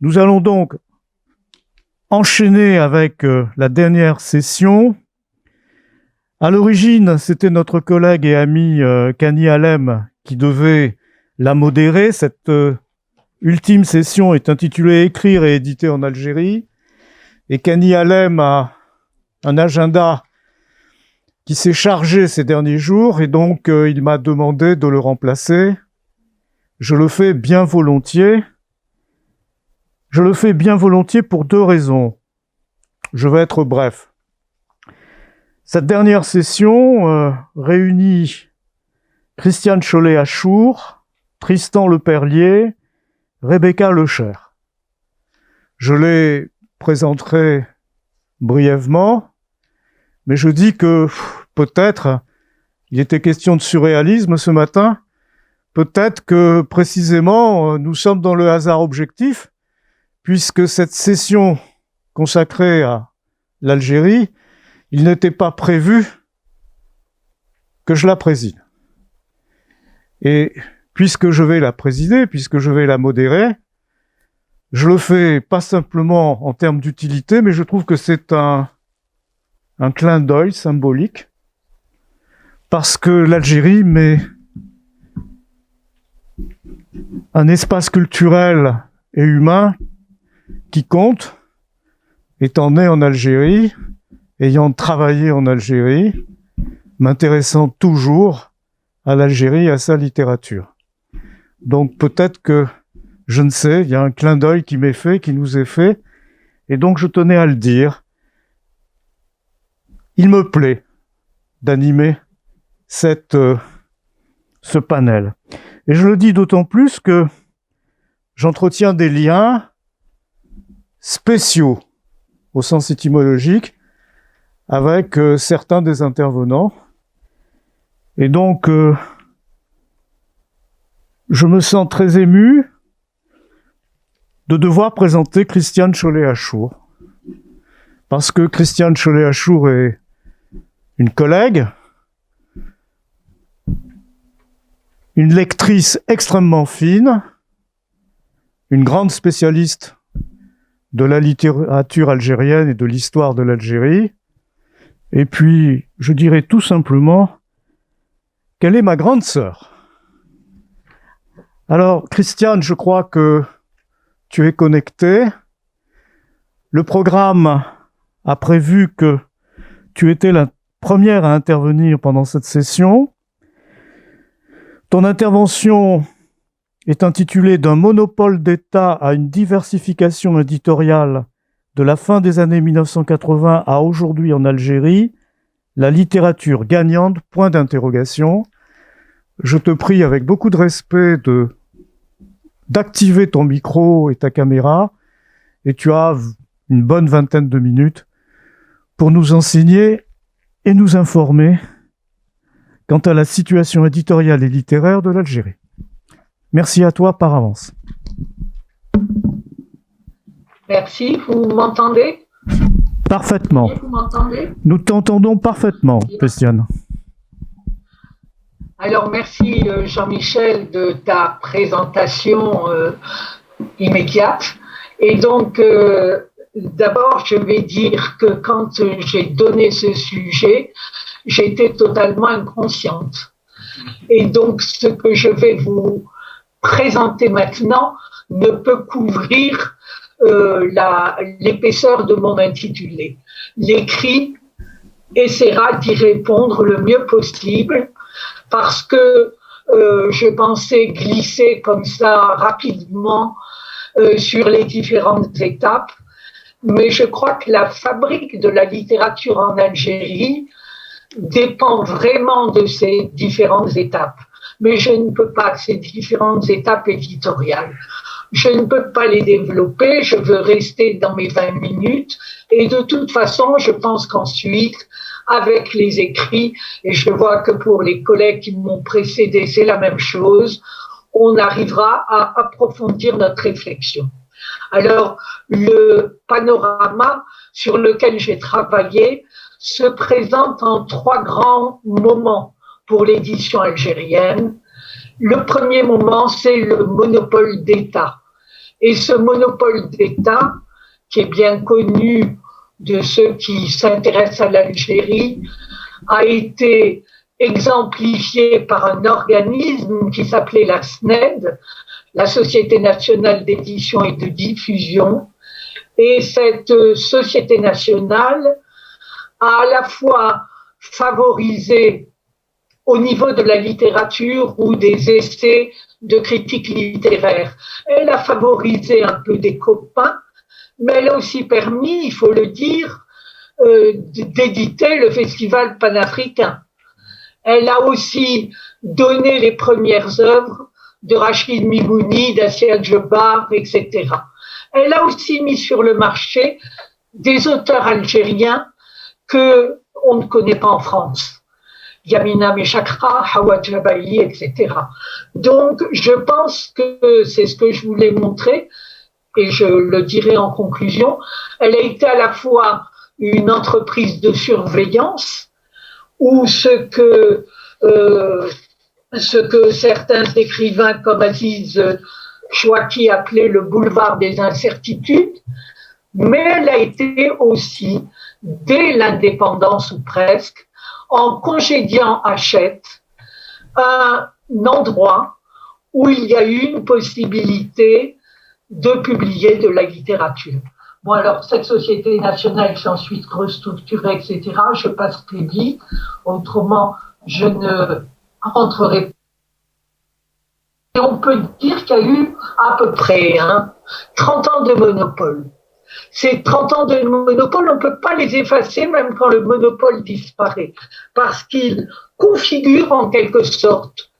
Nous allons donc enchaîner avec la dernière session. À l'origine, c'était notre collègue et ami Kani Alem qui devait la modérer. Cette ultime session est intitulée « Écrire et éditer en Algérie ». Et Kani Alem a un agenda qui s'est chargé ces derniers jours et donc il m'a demandé de le remplacer. Je le fais bien volontiers. Je le fais bien volontiers pour deux raisons. Je vais être bref. Cette dernière session réunit Christiane Chollet-Achour, Tristan Leperlier, Rebecca Lecher. Je les présenterai brièvement, mais je dis que peut-être, il était question de surréalisme ce matin, peut-être que précisément nous sommes dans le hasard objectif, puisque cette session consacrée à l'Algérie, il n'était pas prévu que je la préside. Et puisque je vais la présider, puisque je vais la modérer, je le fais pas simplement en termes d'utilité, mais je trouve que c'est un clin d'œil symbolique, parce que l'Algérie met un espace culturel et humain qui compte, étant né en Algérie, ayant travaillé en Algérie, m'intéressant toujours à l'Algérie et à sa littérature. Donc peut-être que, je ne sais, il y a un clin d'œil qui m'est fait, qui nous est fait, et donc je tenais à le dire. Il me plaît d'animer ce panel. Et je le dis d'autant plus que j'entretiens des liens spéciaux, au sens étymologique, avec certains des intervenants. Et donc, je me sens très ému de devoir présenter Christiane Chollet-Achour. Parce que Christiane Chollet-Achour est une collègue, une lectrice extrêmement fine, une grande spécialiste de la littérature algérienne et de l'histoire de l'Algérie. Et puis, je dirais tout simplement qu'elle est ma grande sœur. Alors, Christiane, je crois que tu es connectée. Le programme a prévu que tu étais la première à intervenir pendant cette session. Ton intervention est intitulée « D'un monopole d'État à une diversification éditoriale de la fin des années 1980 à aujourd'hui en Algérie, la littérature gagnante, point d'interrogation ». Je te prie avec beaucoup de respect d'activer ton micro et ta caméra, et tu as une bonne vingtaine de minutes pour nous enseigner et nous informer quant à la situation éditoriale et littéraire de l'Algérie. Merci à toi par avance. Merci, vous m'entendez? Parfaitement. Vous m'entendez? Nous t'entendons parfaitement, Christiane. Alors, merci Jean-Michel de ta présentation immédiate. Et donc, d'abord, je vais dire que quand j'ai donné ce sujet, j'étais totalement inconsciente. Et donc, ce que je vais vous présenter maintenant ne peut couvrir l'épaisseur de mon intitulé. L'écrit essaiera d'y répondre le mieux possible parce que je pensais glisser comme ça rapidement sur les différentes étapes, mais je crois que la fabrique de la littérature en Algérie dépend vraiment de ces différentes étapes. Mais je ne peux pas, ces différentes étapes éditoriales, je ne peux pas les développer, je veux rester dans mes 20 minutes, et de toute façon, je pense qu'ensuite, avec les écrits, et je vois que pour les collègues qui m'ont précédé, c'est la même chose, on arrivera à approfondir notre réflexion. Alors, le panorama sur lequel j'ai travaillé se présente en 3 grands moments pour l'édition algérienne. Le premier moment, c'est le monopole d'État. Et ce monopole d'État, qui est bien connu de ceux qui s'intéressent à l'Algérie, a été exemplifié par un organisme qui s'appelait la SNED, la Société nationale d'édition et de diffusion. Et cette Société nationale a à la fois favorisé au niveau de la littérature ou des essais de critique littéraire. Elle a favorisé un peu des copains, mais elle a aussi permis, il faut le dire, d'éditer le festival panafricain. Elle a aussi donné les premières œuvres de Rachid Mimouni, d'Assia Djebar, etc. Elle a aussi mis sur le marché des auteurs algériens que on ne connaît pas en France. Yamina Meshakra, Hawa Jabaili, etc. Donc, je pense que c'est ce que je voulais montrer, et je le dirai en conclusion. Elle a été à la fois une entreprise de surveillance, ou ce que certains écrivains comme Aziz Chouaki appelaient le boulevard des incertitudes, mais elle a été aussi, dès l'indépendance ou presque, en congédiant Hachette, un endroit où il y a eu une possibilité de publier de la littérature. Bon, alors, cette société nationale s'est ensuite restructurée, etc. Je passe très vite. Autrement, je ne rentrerai pas. Et on peut dire qu'il y a eu à peu près 30 ans de monopole. Ces 30 ans de monopole, on ne peut pas les effacer même quand le monopole disparaît, parce qu'ils configurent en quelque sorte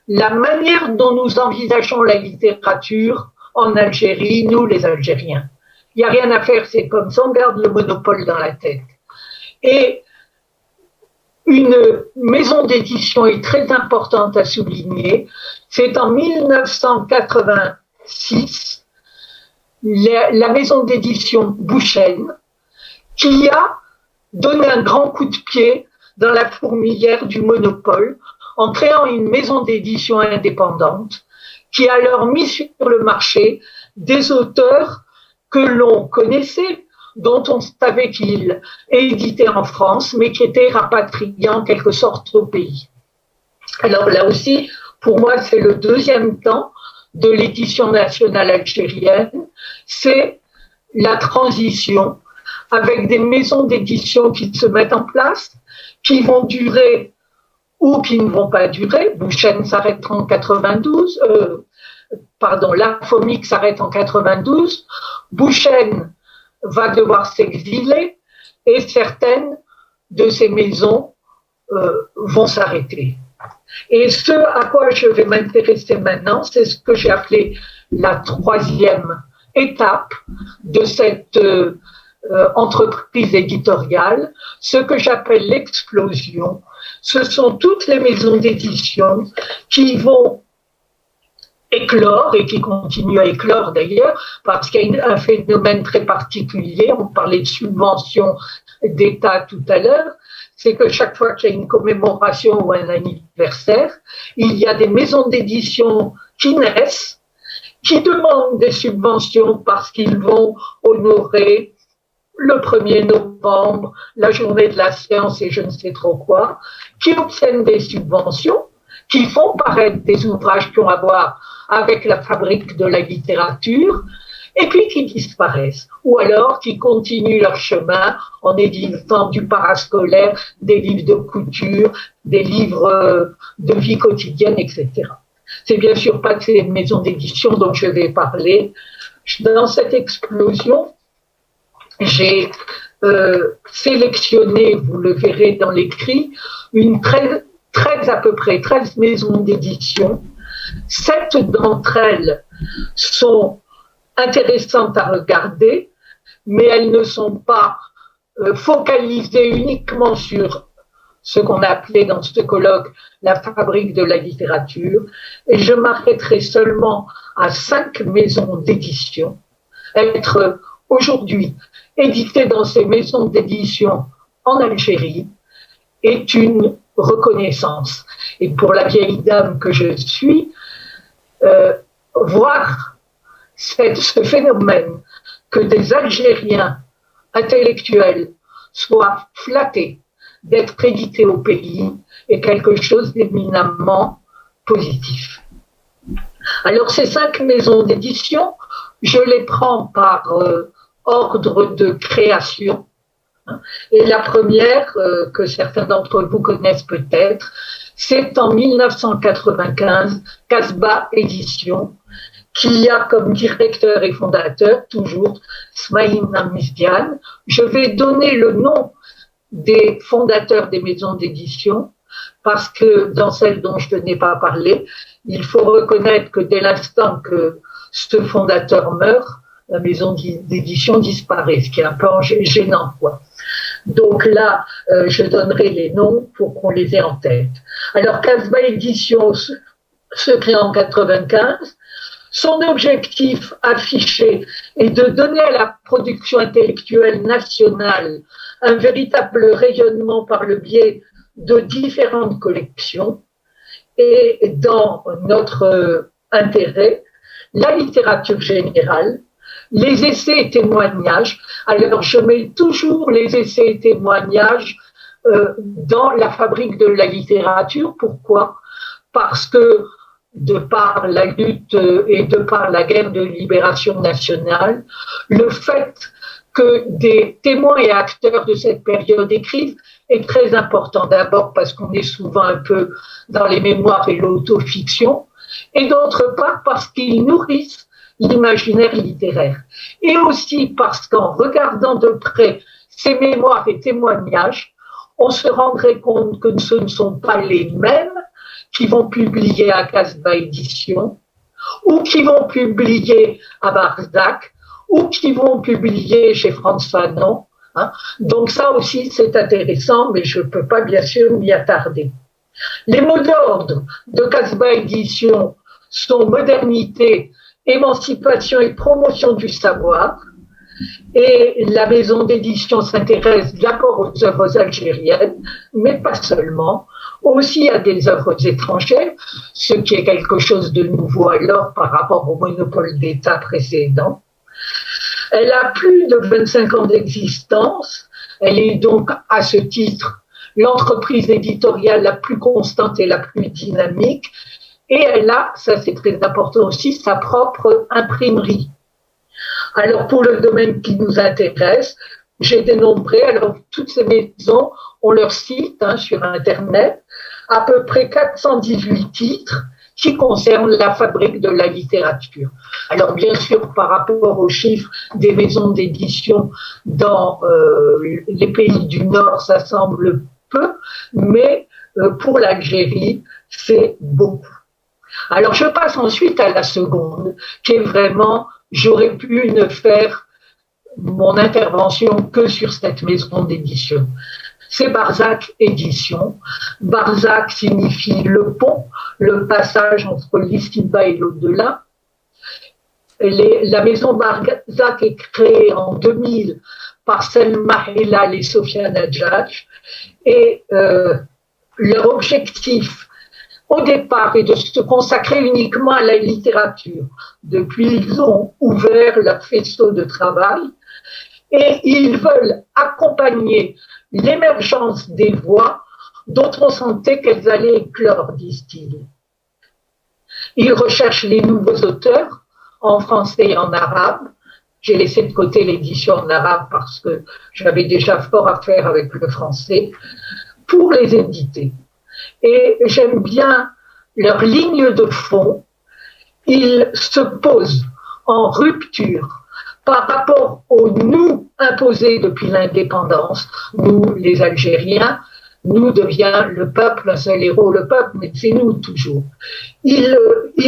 la manière dont nous envisageons la littérature en Algérie, nous les Algériens. Il n'y a rien à faire, c'est comme ça, on garde le monopole dans la tête. Et une maison d'édition est très importante à souligner, c'est en 1986, la maison d'édition Bouchen, qui a donné un grand coup de pied dans la fourmilière du monopole en créant une maison d'édition indépendante qui a alors mis sur le marché des auteurs que l'on connaissait, dont on savait qu'ils éditaient en France, mais qui étaient rapatriés en quelque sorte au pays. Alors là aussi, pour moi, c'est le deuxième temps de l'édition nationale algérienne, c'est la transition avec des maisons d'édition qui se mettent en place, qui vont durer ou qui ne vont pas durer. Bouchen s'arrête en 92, la FOMIC s'arrête en 92, Bouchen va devoir s'exiler et certaines de ces maisons vont s'arrêter. Et ce à quoi je vais m'intéresser maintenant, c'est ce que j'ai appelé la troisième étape de cette entreprise éditoriale, ce que j'appelle l'explosion. Ce sont toutes les maisons d'édition qui vont éclore et qui continuent à éclore d'ailleurs, parce qu'il y a un phénomène très particulier, on parlait de subventions d'État tout à l'heure, c'est que chaque fois qu'il y a une commémoration ou un anniversaire, il y a des maisons d'édition qui naissent, qui demandent des subventions parce qu'ils vont honorer le 1er novembre, la journée de la science et je ne sais trop quoi, qui obtiennent des subventions, qui font paraître des ouvrages qui ont à voir avec la fabrique de la littérature, et puis qui disparaissent, ou alors qui continuent leur chemin en éditant du parascolaire, des livres de couture, des livres de vie quotidienne, etc. C'est bien sûr pas de ces maisons d'édition dont je vais parler. Dans cette explosion, j'ai sélectionné, vous le verrez dans l'écrit, à peu près 13 maisons d'édition. 7 d'entre elles sont intéressantes à regarder, mais elles ne sont pas focalisées uniquement sur ce qu'on a appelé dans ce colloque la fabrique de la littérature. Et je m'arrêterai seulement à 5 maisons d'édition. Être aujourd'hui édité dans ces maisons d'édition en Algérie est une reconnaissance. Et pour la vieille dame que je suis, voir ce phénomène que des Algériens intellectuels soient flattés d'être crédités au pays est quelque chose d'éminemment positif. Alors ces 5 maisons d'édition, je les prends par ordre de création. Et la première, que certains d'entre vous connaissent peut-être, c'est en 1995, Casbah Édition, qui a comme directeur et fondateur toujours Smaïn Amizdian. Je vais donner le nom des fondateurs des maisons d'édition, parce que dans celle dont je n'ai pas parlé, il faut reconnaître que dès l'instant que ce fondateur meurt, la maison d'édition disparaît, ce qui est un peu gênant, quoi. Donc là, je donnerai les noms pour qu'on les ait en tête. Alors, Casbah Édition se crée en 95. Son objectif affiché est de donner à la production intellectuelle nationale un véritable rayonnement par le biais de différentes collections et dans notre intérêt, la littérature générale, les essais et témoignages. Alors je mets toujours les essais et témoignages dans la fabrique de la littérature. Pourquoi ? Parce que de par la lutte et de par la guerre de libération nationale, le fait que des témoins et acteurs de cette période écrivent est très important. D'abord parce qu'on est souvent un peu dans les mémoires et l'autofiction, et d'autre part parce qu'ils nourrissent l'imaginaire littéraire. Et aussi parce qu'en regardant de près ces mémoires et témoignages, on se rendrait compte que ce ne sont pas les mêmes qui vont publier à Casbah Édition, ou qui vont publier à Barzac, ou qui vont publier chez Frantz Fanon. Donc ça aussi, c'est intéressant, mais je ne peux pas bien sûr m'y attarder. Les mots d'ordre de Casbah Édition sont modernité, émancipation et promotion du savoir. Et la maison d'édition s'intéresse d'abord aux œuvres algériennes, mais pas seulement, aussi à des œuvres étrangères, ce qui est quelque chose de nouveau alors par rapport au monopole d'État précédent. Elle a plus de 25 ans d'existence, elle est donc à ce titre l'entreprise éditoriale la plus constante et la plus dynamique, et elle a, ça c'est très important aussi, sa propre imprimerie. Alors pour le domaine qui nous intéresse, j'ai dénombré, alors toutes ces maisons ont leur site sur Internet, à peu près 418 titres qui concernent la fabrique de la littérature. Alors bien sûr, par rapport aux chiffres des maisons d'édition dans les pays du Nord, ça semble peu, mais pour l'Algérie, c'est beaucoup. Alors je passe ensuite à la seconde, qui est vraiment, j'aurais pu ne faire mon intervention que sur cette maison d'édition. C'est Barzac Édition. Barzac signifie le pont, le passage entre l'ici-bas et l'au-delà. La maison Barzac est créée en 2000 par Selma Helal et Sophia Nadjadj, et leur objectif au départ est de se consacrer uniquement à la littérature. Depuis, ils ont ouvert leur faisceau de travail et ils veulent accompagner l'émergence des voix dont on sentait qu'elles allaient éclore, disent-ils. Ils recherchent les nouveaux auteurs en français et en arabe. J'ai laissé de côté l'édition en arabe parce que j'avais déjà fort à faire avec le français pour les éditer. Et j'aime bien leur ligne de fond. Ils se posent en rupture par rapport au nous imposé depuis l'indépendance. Nous, les Algériens, nous devient le peuple, un seul héros, le peuple, mais c'est nous toujours. Ils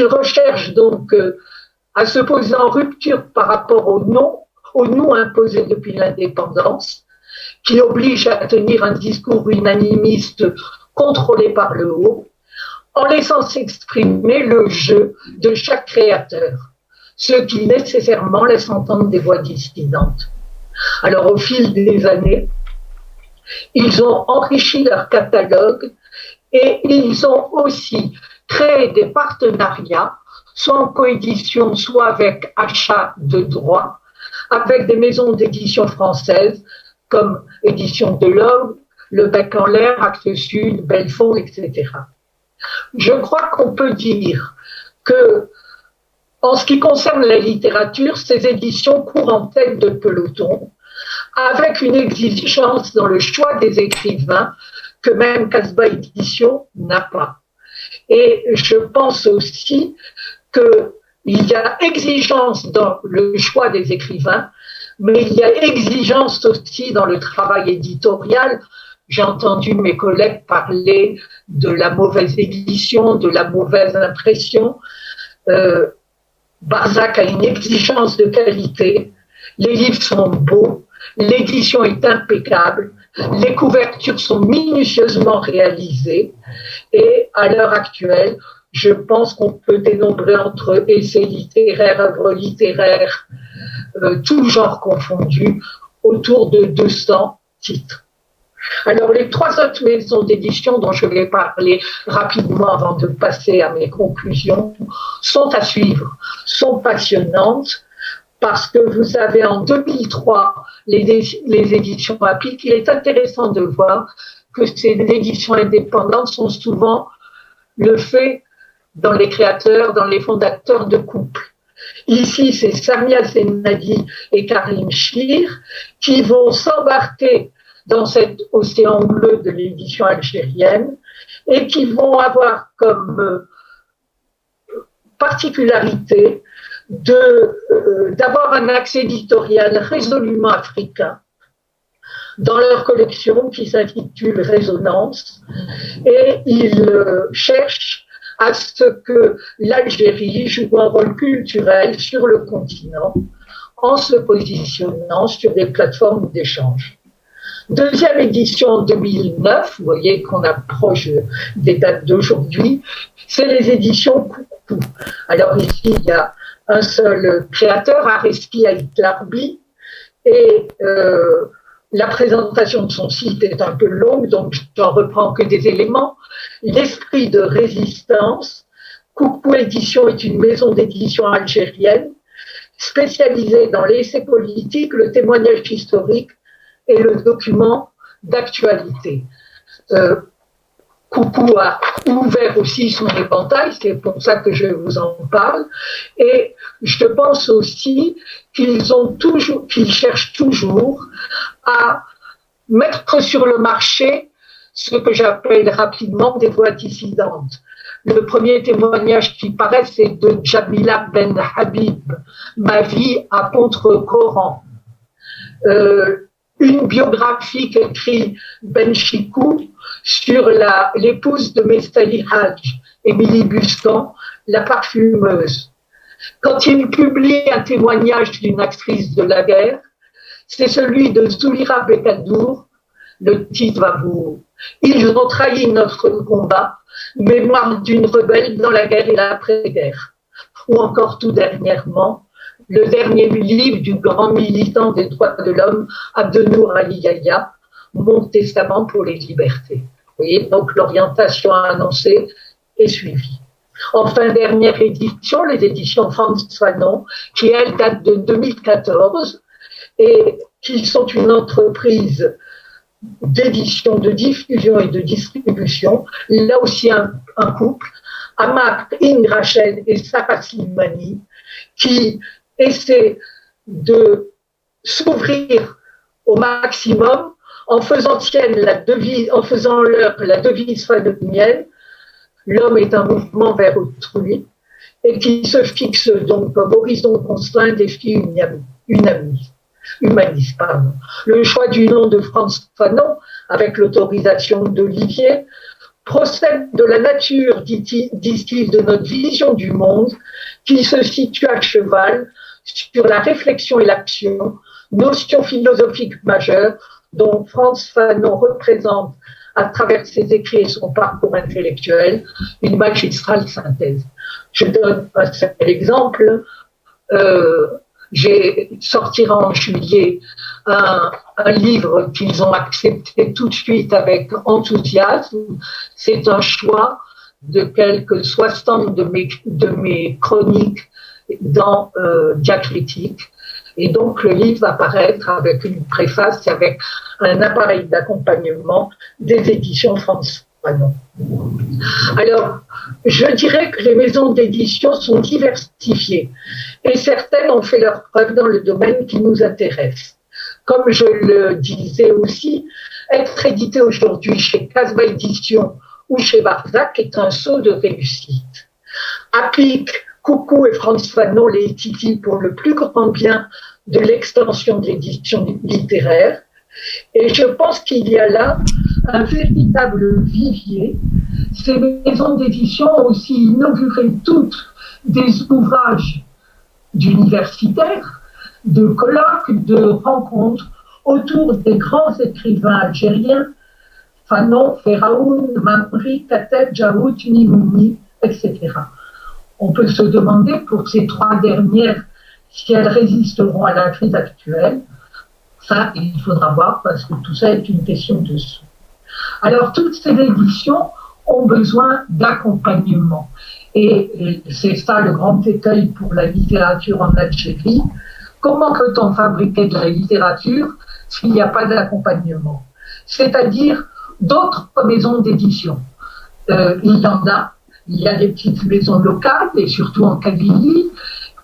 recherchent donc à se poser en rupture par rapport au nous imposé depuis l'indépendance, qui oblige à tenir un discours unanimiste contrôlé par le haut, en laissant s'exprimer le jeu de chaque créateur, ce qui nécessairement laisse entendre des voix dissidentes. Alors au fil des années, ils ont enrichi leur catalogue et ils ont aussi créé des partenariats, soit en coédition, soit avec achat de droits, avec des maisons d'édition françaises comme Édition de l'Homme, Le Bec en l'air, Actes Sud, Belfond, etc. Je crois qu'on peut dire que, en ce qui concerne la littérature, ces éditions courent en tête de peloton, avec une exigence dans le choix des écrivains que même Casbah Édition n'a pas. Et je pense aussi qu'il y a exigence dans le choix des écrivains, mais il y a exigence aussi dans le travail éditorial. J'ai entendu mes collègues parler de la mauvaise édition, de la mauvaise impression. Barzac a une exigence de qualité. Les livres sont beaux, l'édition est impeccable, les couvertures sont minutieusement réalisées et à l'heure actuelle, je pense qu'on peut dénombrer entre essais littéraires, œuvres littéraires, tout genre confondu, autour de 200 titres. Alors, les 3 autres maisons d'édition dont je vais parler rapidement avant de passer à mes conclusions sont à suivre, sont passionnantes, parce que vous avez en 2003 les éditions Applique. Il est intéressant de voir que ces éditions indépendantes sont souvent le fait dans les créateurs, dans les fondateurs de couples. Ici, c'est Samia Senadi et Karim Shir qui vont s'embarquer dans cet océan bleu de l'édition algérienne et qui vont avoir comme particularité d'avoir un axe éditorial résolument africain dans leur collection qui s'intitule Résonance, et ils cherchent à ce que l'Algérie joue un rôle culturel sur le continent en se positionnant sur des plateformes d'échange. Deuxième édition en 2009, vous voyez qu'on approche des dates d'aujourd'hui, c'est les éditions Coucou. Alors ici, il y a un seul créateur, Areski Aïtlarbi, et la présentation de son site est un peu longue, donc j'en reprends que des éléments. L'esprit de résistance. Coucou Édition est une maison d'édition algérienne spécialisée dans l'essai politique, le témoignage historique et le document d'actualité. Coucou a ouvert aussi son éventail, c'est pour ça que je vous en parle. Et je pense aussi qu'ils cherchent toujours à mettre sur le marché ce que j'appelle rapidement des voix dissidentes. Le premier témoignage qui paraît, c'est de Jamila Ben Habib, Ma vie à contre-courant. Une biographie qu'écrit Ben Chikou sur l'épouse de Mestali Hadj, Émilie Buscan, la parfumeuse. Quand il publie un témoignage d'une actrice de la guerre, c'est celui de Zoulira Bekadour, le titre va vous... Ils ont trahi notre combat, mémoire d'une rebelle dans la guerre et l'après-guerre. Ou encore tout dernièrement, le dernier livre du grand militant des droits de l'homme, Abdenour Ali Yahya, Mon testament pour les libertés. Vous voyez, donc l'orientation annoncée est suivie. Enfin, dernière édition, les éditions Frantz Fanon, qui elles datent de 2014 et qui sont une entreprise d'édition, de diffusion et de distribution. Là aussi un couple, Amak Rachel et Sarah Slimani, qui essaient de s'ouvrir au maximum en faisant leur la devise fanonienne, l'homme est un mouvement vers autrui, et qui se fixe donc comme horizon constant un défi humaniste. Le choix du nom de Frantz Fanon, avec l'autorisation d'Olivier, procède de la nature, dit-il, de notre vision du monde, qui se situe à cheval sur la réflexion et l'action, notion philosophique majeure dont Frantz Fanon représente, à travers ses écrits et son parcours intellectuel, une magistrale synthèse. Je donne un seul exemple. J'ai sorti en juillet un livre qu'ils ont accepté tout de suite avec enthousiasme. C'est un choix de quelques 60 de mes chroniques dans Diacritique. Et donc, le livre va paraître avec une préface, avec un appareil d'accompagnement des éditions France Fanon. Alors, je dirais que les maisons d'édition sont diversifiées et certaines ont fait leur preuve dans le domaine qui nous intéresse. Comme je le disais aussi, être édité aujourd'hui chez Casbah Édition ou chez Barzac est un saut de réussite. Applique, Coucou et France Fanon les titillent pour le plus grand bien de l'extension de l'édition littéraire. Et je pense qu'il y a là un véritable vivier. Ces maisons d'édition ont aussi inauguré toutes des ouvrages d'universitaires, de colloques, de rencontres autour des grands écrivains algériens, Fanon, Ferraoun, Mamri, Kateb, Jaout, Nimouni, etc. On peut se demander pour ces trois dernières si elles résisteront à la crise actuelle. Ça, il faudra voir parce que tout ça est une question de sous. Alors, toutes ces éditions ont besoin d'accompagnement. Et c'est ça le grand écueil pour la littérature en Algérie. Comment peut-on fabriquer de la littérature s'il n'y a pas d'accompagnement? C'est-à-dire d'autres maisons d'édition. Il y en a. Il y a des petites maisons locales, et surtout en Kabylie.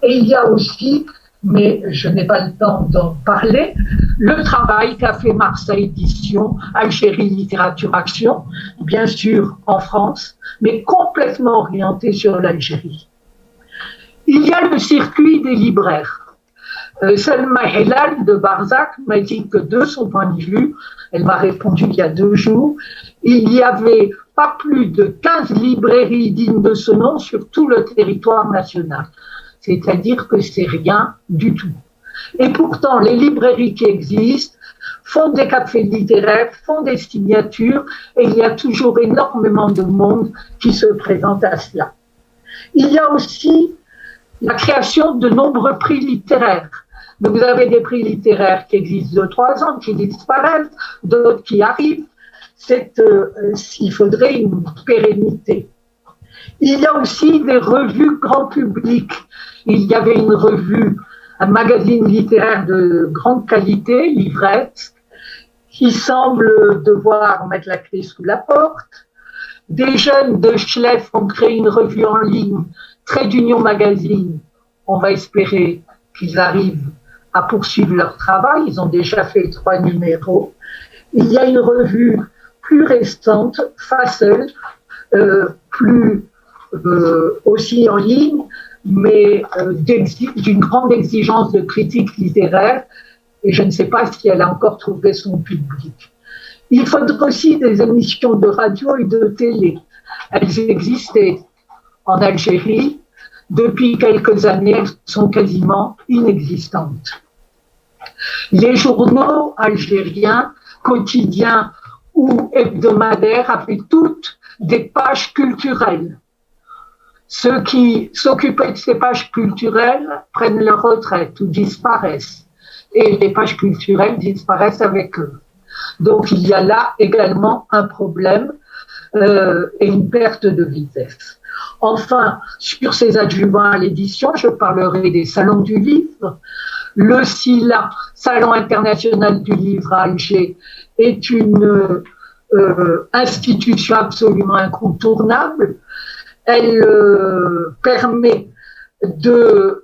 Et il y a aussi, mais je n'ai pas le temps d'en parler, le travail qu'a fait Marseille Édition, Algérie Littérature Action, bien sûr en France, mais complètement orienté sur l'Algérie. Il y a le circuit des libraires. Selma Helal de Barzac m'a dit que de son point de vue, elle m'a répondu il y a 2 jours, il y avait pas plus de 15 librairies dignes de ce nom sur tout le territoire national. C'est-à-dire que c'est rien du tout. Et pourtant, les librairies qui existent font des cafés littéraires, font des signatures, et il y a toujours énormément de monde qui se présente à cela. Il y a aussi la création de nombreux prix littéraires. Donc vous avez des prix littéraires qui existent 2-3 ans, qui disparaissent, d'autres qui arrivent. Il faudrait une pérennité. Il y a aussi des revues grand public. Il y avait une revue, un magazine littéraire de grande qualité, Livrette, qui semble devoir mettre la clé sous la porte. Des jeunes de Schleff ont créé une revue en ligne, Trait d'Union Magazine. On va espérer qu'ils arrivent à poursuivre leur travail. Ils ont déjà fait 3 numéros. Il y a une revue plus récente, Fassel, aussi en ligne, mais d'une grande exigence de critique littéraire, et je ne sais pas si elle a encore trouvé son public. Il faudrait aussi des émissions de radio et de télé. Elles existaient en Algérie. Depuis quelques années, elles sont quasiment inexistantes. Les journaux algériens, quotidiens ou hebdomadaires, avaient toutes des pages culturelles. Ceux qui s'occupaient de ces pages culturelles prennent leur retraite ou disparaissent. Et les pages culturelles disparaissent avec eux. Donc il y a là également un problème et une perte de vitesse. Enfin, sur ces adjuvants à l'édition, je parlerai des salons du livre. Le SILA, Salon international du livre à Alger, est une institution absolument incontournable. Elle permet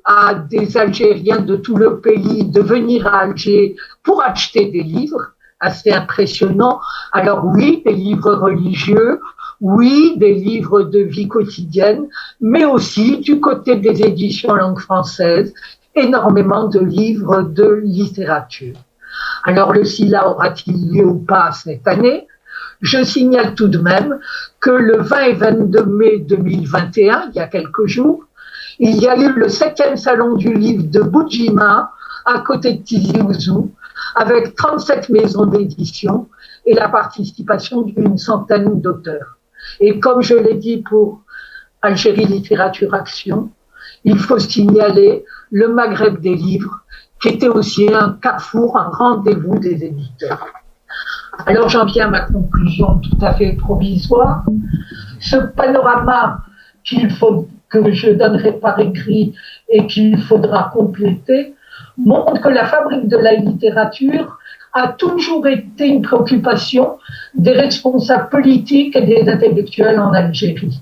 à des Algériens de tout le pays de venir à Alger pour acheter des livres, assez impressionnant. Alors oui, des livres religieux, oui, des livres de vie quotidienne, mais aussi du côté des éditions en langue française, énormément de livres de littérature. Alors le SILA aura-t-il lieu ou pas cette année? Je signale tout de même que le 20 et 22 mai 2021, il y a quelques jours, il y a eu le 7e salon du livre de Boudjima, à côté de Tizi Ouzou, avec 37 maisons d'édition et la participation d'une centaine d'auteurs. Et comme je l'ai dit pour Algérie Littérature Action, il faut signaler le Maghreb des livres, qui était aussi un carrefour, un rendez-vous des éditeurs. Alors j'en viens à ma conclusion tout à fait provisoire. Ce panorama que je donnerai par écrit et qu'il faudra compléter montre que la fabrique de la littérature a toujours été une préoccupation des responsables politiques et des intellectuels en Algérie.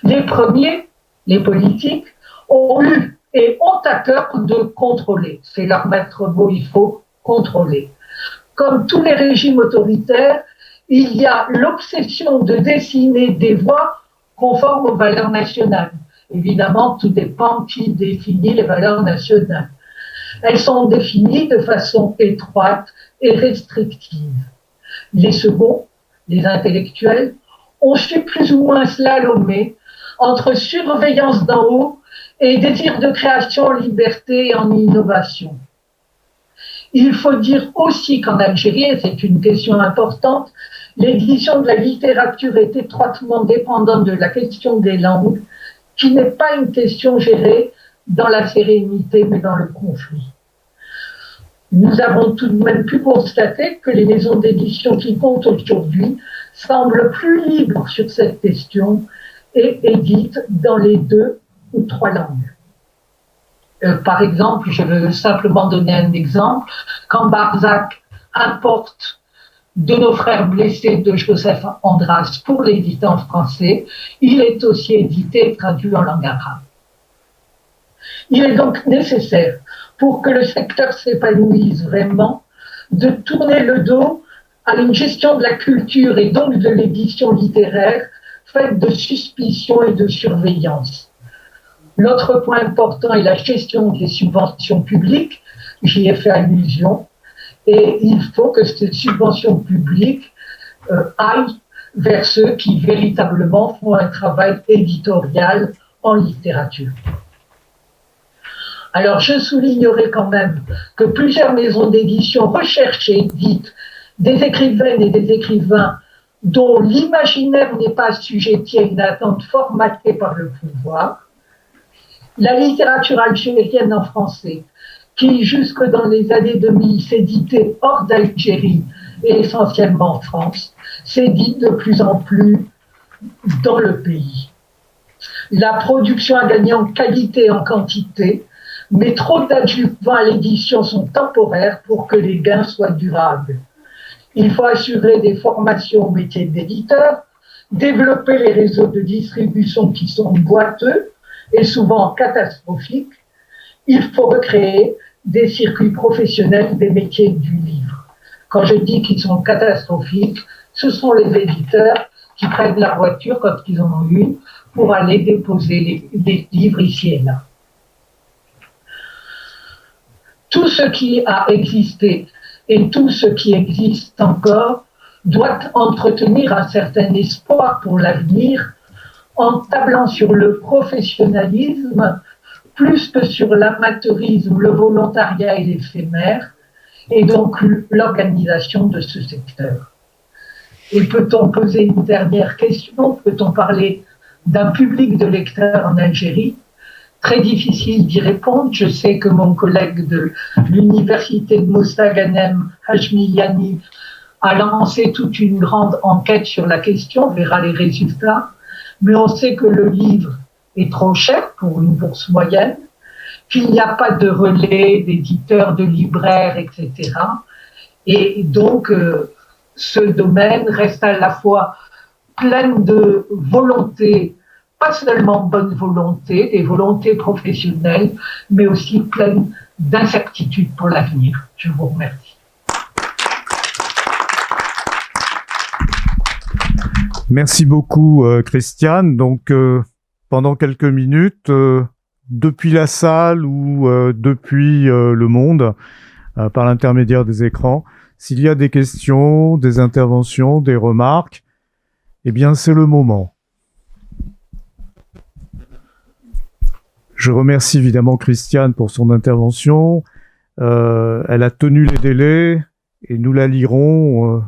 Les premiers, les politiques, ont eu et ont à cœur de contrôler. C'est leur maître mot, il faut contrôler. Comme tous les régimes autoritaires, il y a l'obsession de dessiner des voies conformes aux valeurs nationales. Évidemment, tout dépend qui définit les valeurs nationales. Elles sont définies de façon étroite et restrictive. Les seconds, les intellectuels, ont su plus ou moins slalomer entre surveillance d'en haut et désir de création en liberté et en innovation. Il faut dire aussi qu'en Algérie, et c'est une question importante, l'édition de la littérature est étroitement dépendante de la question des langues, qui n'est pas une question gérée dans la sérénité, mais dans le conflit. Nous avons tout de même pu constater que les maisons d'édition qui comptent aujourd'hui semblent plus libres sur cette question et éditent dans les 2 ou 3 langues. Par exemple, je veux simplement donner un exemple. Quand Barzac importe De nos frères blessés de Joseph Andras pour l'éditer en français, il est aussi édité et traduit en langue arabe. Il est donc nécessaire, pour que le secteur s'épanouisse vraiment, de tourner le dos à une gestion de la culture et donc de l'édition littéraire faite de suspicion et de surveillance. L'autre point important est la gestion des subventions publiques, j'y ai fait allusion, et il faut que ces subventions publiques aillent vers ceux qui véritablement font un travail éditorial en littérature. Alors je soulignerai quand même que plusieurs maisons d'édition recherchent et éditent des écrivaines et des écrivains dont l'imaginaire n'est pas assujetti à une attente formatée par le pouvoir. La littérature algérienne en français, qui jusque dans les années 2000 s'éditait hors d'Algérie et essentiellement en France, s'édite de plus en plus dans le pays. La production a gagné en qualité et en quantité, mais trop d'adjuvants à l'édition sont temporaires pour que les gains soient durables. Il faut assurer des formations au métier d'éditeur, développer les réseaux de distribution qui sont boiteux et souvent catastrophiques. Il faut recréer des circuits professionnels des métiers du livre. Quand je dis qu'ils sont catastrophiques, ce sont les éditeurs qui prennent la voiture quand ils en ont une pour aller déposer les livres ici et là. Tout ce qui a existé et tout ce qui existe encore doit entretenir un certain espoir pour l'avenir en tablant sur le professionnalisme plus que sur l'amateurisme, le volontariat et l'éphémère, et donc l'organisation de ce secteur. Et peut-on poser une dernière question? Peut-on parler d'un public de lecteurs en Algérie? Très difficile d'y répondre. Je sais que mon collègue de l'université de Moussa Ghanem, Hajmi Yani, a lancé toute une grande enquête sur la question, on verra les résultats. Mais on sait que le livre est trop cher pour une bourse moyenne, qu'il n'y a pas de relais d'éditeurs, de libraires, etc. Et donc, ce domaine reste à la fois plein de volonté, pas seulement bonne volonté, des volontés professionnelles, mais aussi plein d'incertitudes pour l'avenir. Je vous remercie. Merci beaucoup, Christiane. Donc, pendant quelques minutes, depuis la salle ou depuis le monde, par l'intermédiaire des écrans, s'il y a des questions, des interventions, des remarques, eh bien, c'est le moment. Je remercie évidemment Christiane pour son intervention. Elle a tenu les délais et nous la lirons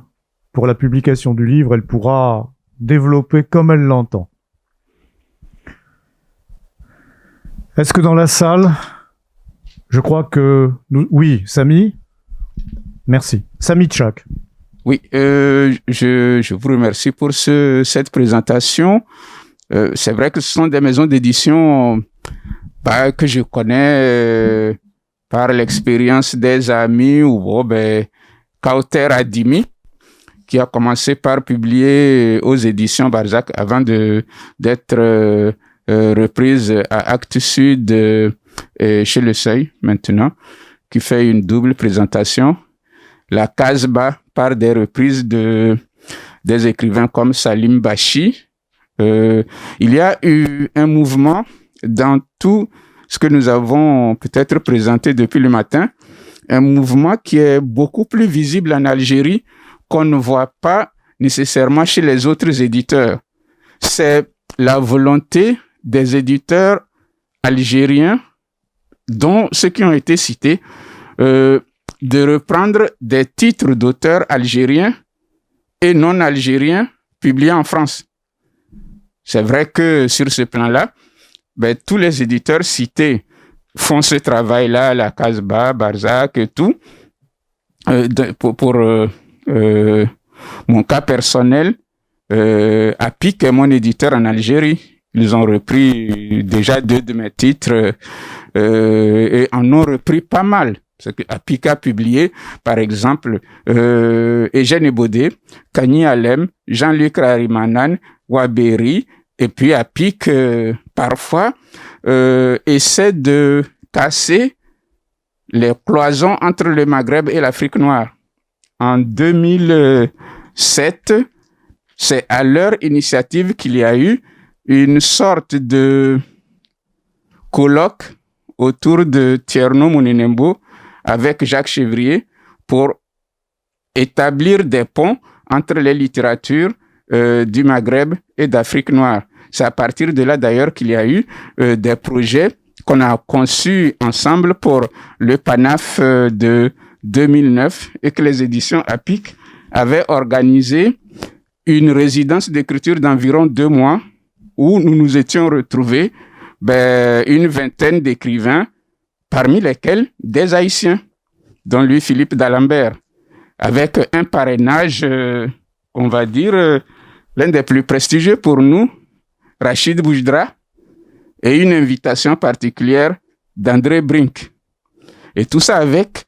pour la publication du livre. Elle pourra développer comme elle l'entend. Est-ce que dans la salle, je crois que... Oui, Samy? Merci. Samy Tchak. Oui, je vous remercie pour cette présentation. C'est vrai que ce sont des maisons d'édition que je connais par l'expérience des amis ou Kauter Adimi, qui a commencé par publier aux éditions Barzac avant d'être reprise à Actes Sud chez Le Seuil maintenant, qui fait une double présentation. La Casbah par des reprises des écrivains comme Salim Bachi. Il y a eu un mouvement dans tout ce que nous avons peut-être présenté depuis le matin, un mouvement qui est beaucoup plus visible en Algérie qu'on ne voit pas nécessairement chez les autres éditeurs. C'est la volonté des éditeurs algériens, dont ceux qui ont été cités, de reprendre des titres d'auteurs algériens et non algériens publiés en France. C'est vrai que sur ce plan-là, tous les éditeurs cités font ce travail-là, la Casbah, Barzac et tout. Pour mon cas personnel, APIC est mon éditeur en Algérie. Ils ont repris déjà 2 de mes titres et en ont repris pas mal. Parce que APIC a publié, par exemple, Eugène Ebodé, Kani Alem, Jean-Luc Rarimanan, Waberi, et puis APIC, parfois, essaie de casser les cloisons entre le Maghreb et l'Afrique noire. En 2007, c'est à leur initiative qu'il y a eu une sorte de colloque autour de Tierno Mouninembo avec Jacques Chevrier pour établir des ponts entre les littératures du Maghreb et d'Afrique noire. C'est à partir de là d'ailleurs qu'il y a eu des projets qu'on a conçus ensemble pour le PANAF de 2009 et que les éditions APIC avaient organisé une résidence d'écriture d'environ 2 mois où nous nous étions retrouvés une vingtaine d'écrivains, parmi lesquels des Haïtiens, dont Louis-Philippe d'Alembert, avec un parrainage, on va dire, l'un des plus prestigieux pour nous, Rachid Boujdra, et une invitation particulière d'André Brink. Et tout ça avec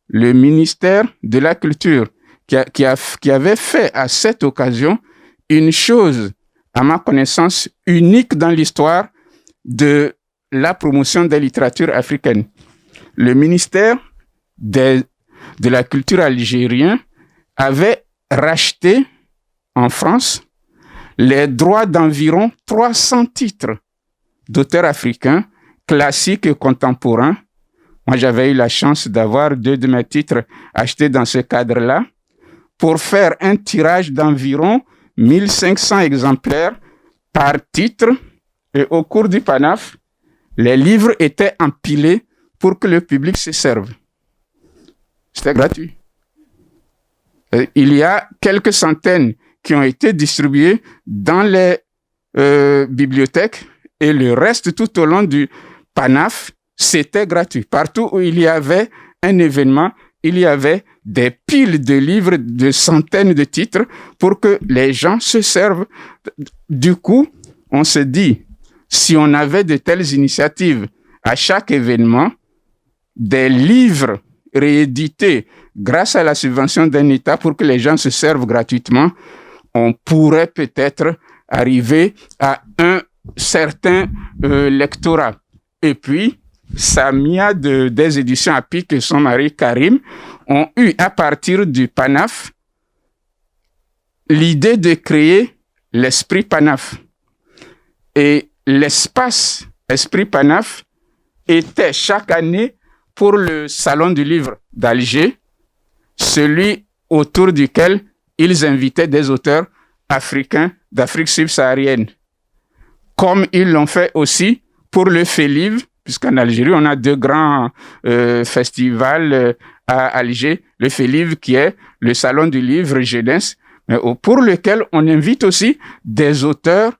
le ministère de la Culture, qui avait fait à cette occasion une chose, à ma connaissance, unique dans l'histoire de la promotion des littératures africaines. Le ministère de la Culture algérien avait racheté en France les droits d'environ 300 titres d'auteurs africains, classiques et contemporains. Moi, j'avais eu la chance d'avoir 2 de mes titres achetés dans ce cadre-là pour faire un tirage d'environ 1500 exemplaires par titre. Et au cours du PANAF, les livres étaient empilés pour que le public se serve. C'était gratuit. Il y a quelques centaines qui ont été distribués dans les bibliothèques et le reste tout au long du PANAF, c'était gratuit. Partout où il y avait un événement, il y avait des piles de livres, de centaines de titres pour que les gens se servent. Du coup, on se dit, si on avait de telles initiatives à chaque événement, des livres réédités grâce à la subvention d'un État pour que les gens se servent gratuitement, on pourrait peut-être arriver à un certain lectorat. Et puis, Samia des éditions APIC et son mari Karim ont eu, à partir du PANAF, l'idée de créer l'Esprit PANAF. Et l'espace Esprit PANAF était chaque année pour le Salon du Livre d'Alger, celui autour duquel ils invitaient des auteurs africains d'Afrique subsaharienne. Comme ils l'ont fait aussi pour le FELIV, puisqu'en Algérie, on a 2 grands festivals à Alger, le FELIV qui est le Salon du Livre Jeunesse, mais pour lequel on invite aussi des auteurs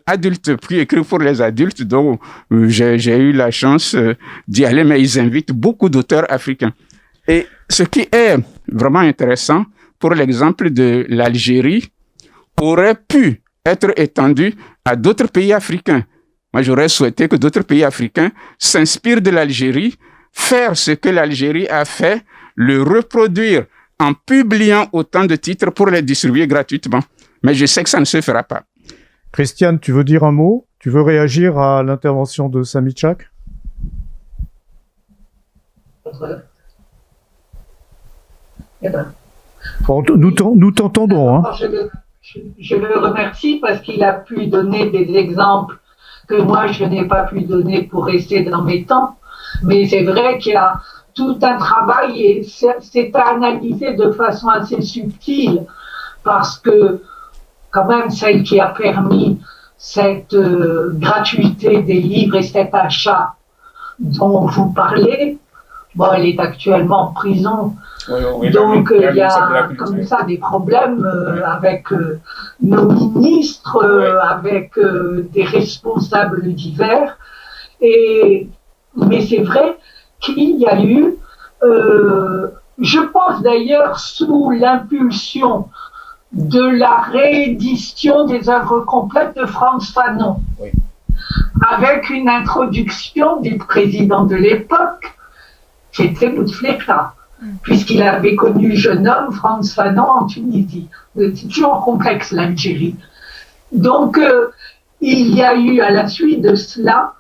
adultes, qui écrivent pour les adultes, donc j'ai eu la chance d'y aller, mais ils invitent beaucoup d'auteurs africains. Et ce qui est vraiment intéressant, pour l'exemple de l'Algérie, aurait pu être étendue à d'autres pays africains. Moi, j'aurais souhaité que d'autres pays africains s'inspirent de l'Algérie, faire ce que l'Algérie a fait, le reproduire en publiant autant de titres pour les distribuer gratuitement. Mais je sais que ça ne se fera pas. Christiane, tu veux dire un mot? Tu veux réagir à l'intervention de Samy Tchak? Bon, nous t'entendons. Hein. Je le remercie parce qu'il a pu donner des exemples que moi je n'ai pas pu donner pour rester dans mes temps. Mais c'est vrai qu'il y a tout un travail et c'est à analyser de façon assez subtile parce que quand même celle qui a permis cette gratuité des livres et cet achat dont vous parlez, bon, elle est actuellement en prison. Oui, donc il y a comme ça des problèmes avec nos ministres, avec des responsables divers. Mais c'est vrai qu'il y a eu, je pense d'ailleurs sous l'impulsion de la réédition des œuvres complètes de Frantz Fanon, avec une introduction du président de l'époque, qui était Bouteflika, puisqu'il avait connu jeune homme Frantz Fanon en Tunisie. C'est toujours complexe l'Algérie. Donc il y a eu à la suite de cela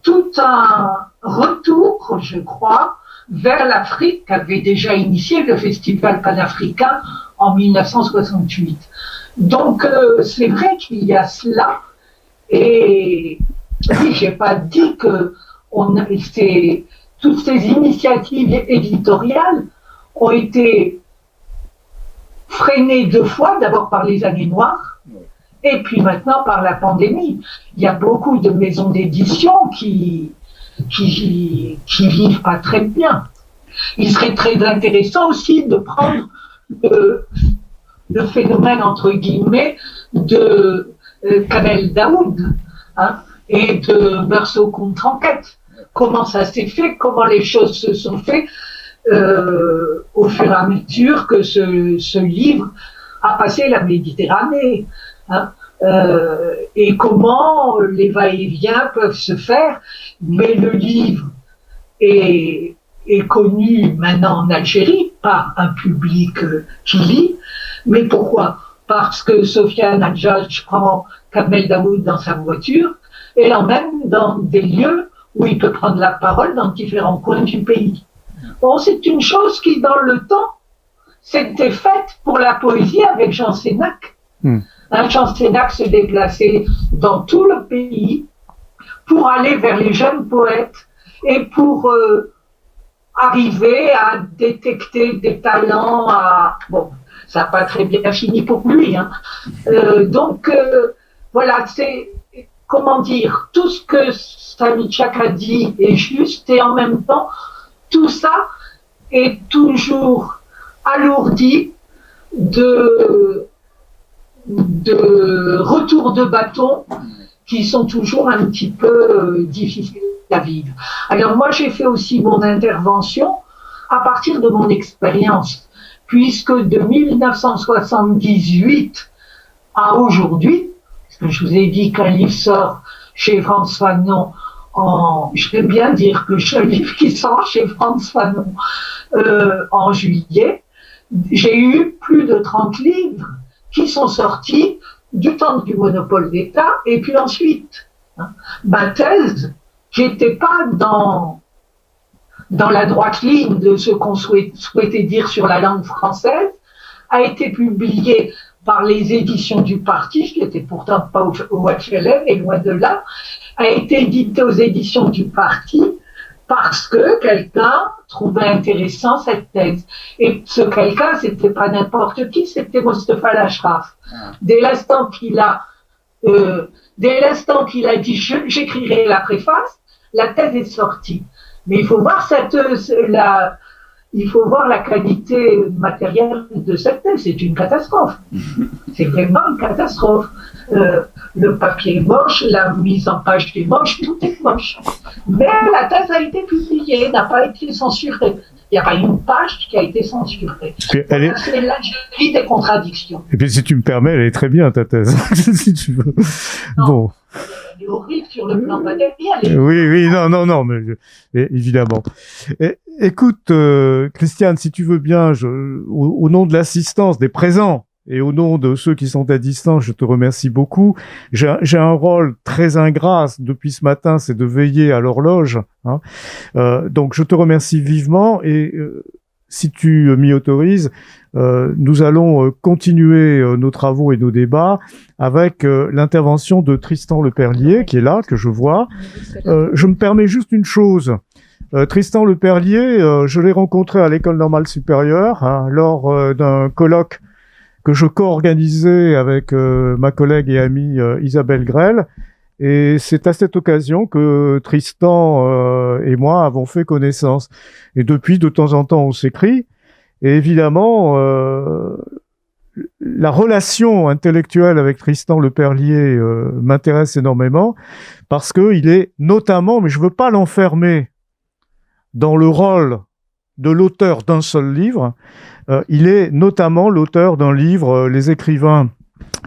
tout un retour, je crois, vers l'Afrique qu'avait déjà initié le Festival panafricain en 1968. Donc c'est vrai qu'il y a cela, et oui, j'ai pas dit que toutes ces initiatives éditoriales ont été freinées 2 fois, d'abord par les années noires, et puis maintenant par la pandémie. Il y a beaucoup de maisons d'édition qui vivent pas très bien. Il serait très intéressant aussi de prendre le phénomène, entre guillemets, de Kamel Daoud et de Meursault contre enquête. Comment ça s'est fait, comment les choses se sont faites au fur et à mesure que ce livre a passé la Méditerranée. Et comment les va-et-vient peuvent se faire, mais le livre est connu maintenant en Algérie par un public qui lit. Mais pourquoi? Parce que Sofiane Hadjadj prend Kamel Daoud dans sa voiture et l'emmène dans des lieux où il peut prendre la parole dans différents coins du pays. Bon, c'est une chose qui, dans le temps, s'était faite pour la poésie avec Jean Sénac. Jean Sénac se déplaçait dans tout le pays pour aller vers les jeunes poètes et pour arriver à détecter des talents. Bon, ça n'a pas très bien fini pour lui. Donc, voilà, c'est, comment dire, tout ce que Samy Tchak a dit est juste, et en même temps, tout ça est toujours alourdi de retours de bâton qui sont toujours un petit peu difficiles à vivre. Alors moi, j'ai fait aussi mon intervention à partir de mon expérience, puisque de 1978 à aujourd'hui, parce que je vous ai dit qu'un livre sort chez Frantz Fanon je vais bien dire que j'ai un livre qui sort chez Frantz Fanon en juillet, j'ai eu plus de 30 livres qui sont sortis du temps du monopole d'État, et puis ensuite, ma thèse, qui n'était pas dans la droite ligne de ce qu'on souhaitait dire sur la langue française, a été publiée par les éditions du parti, qui n'était pourtant pas au HLM, et loin de là, a été éditée aux éditions du parti parce que quelqu'un trouvait intéressant cette thèse. Et ce quelqu'un, c'était pas n'importe qui, c'était Mostafa Lashraf. Dès l'instant qu'il a dit j'écrirai la préface, la thèse est sortie. Mais il faut voir la qualité matérielle de cette thèse. C'est une catastrophe. C'est vraiment une catastrophe. Le papier est moche, la mise en page est moche, tout est moche. Mais la thèse a été publiée, n'a pas été censurée. Il n'y a pas une page qui a été censurée. C'est l'Algérie des contradictions. Et puis, si tu me permets, elle est très bien, ta thèse, si tu veux. Non, bon. Elle est horrible sur le plan matériel. Oui, non, mais évidemment. Écoute, Christiane, si tu veux bien, au nom de l'assistance, des présents, et au nom de ceux qui sont à distance, je te remercie beaucoup. J'ai un rôle très ingrat depuis ce matin, c'est de veiller à l'horloge. Hein. Donc, je te remercie vivement et si tu m'y autorises, nous allons continuer nos travaux et nos débats avec l'intervention de Tristan Leperlier, qui est là, que je vois. Je me permets juste une chose. Tristan Leperlier, je l'ai rencontré à l'École normale supérieure hein, lors d'un colloque que je co-organisais avec ma collègue et amie Isabelle Grell. Et c'est à cette occasion que Tristan et moi avons fait connaissance. Et depuis, de temps en temps, on s'écrit. Et évidemment, la relation intellectuelle avec Tristan Leperlier m'intéresse énormément parce qu'il est notamment, mais je ne veux pas l'enfermer dans le rôle de l'auteur d'un seul livre, il est notamment l'auteur d'un livre, Les écrivains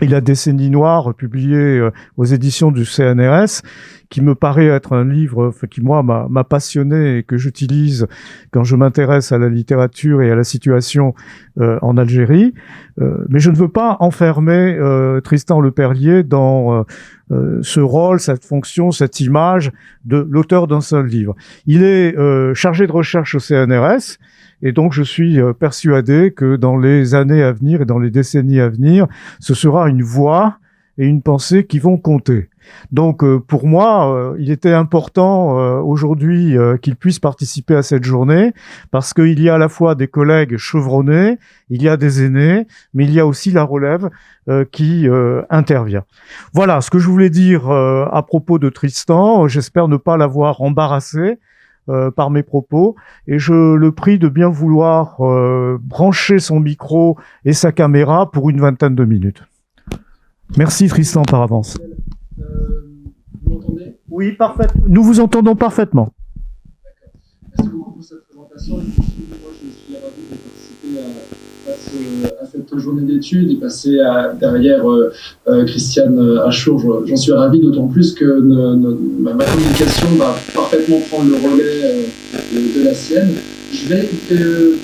et la décennie noire, publié aux éditions du CNRS, qui me paraît être un livre qui, moi, m'a passionné et que j'utilise quand je m'intéresse à la littérature et à la situation en Algérie. Mais je ne veux pas enfermer Tristan Leperlier dans ce rôle, cette fonction, cette image de l'auteur d'un seul livre. Il est chargé de recherche au CNRS, et donc je suis persuadé que dans les années à venir et dans les décennies à venir, ce sera une voix et une pensée qui vont compter. Donc pour moi, il était important aujourd'hui qu'il puisse participer à cette journée parce qu'il y a à la fois des collègues chevronnés, il y a des aînés, mais il y a aussi la relève qui intervient. Voilà ce que je voulais dire à propos de Tristan. J'espère ne pas l'avoir embarrassé par mes propos et je le prie de bien vouloir brancher son micro et sa caméra pour une vingtaine de minutes. Merci Tristan par avance. Vous m'entendez ? Oui, parfait. Nous vous entendons parfaitement. D'accord. Merci beaucoup pour cette présentation. Moi, je suis ravi de participer à cette journée d'études et passer derrière Christiane Achour. J'en suis ravi, d'autant plus que ma communication va parfaitement prendre le relais de la sienne. Je vais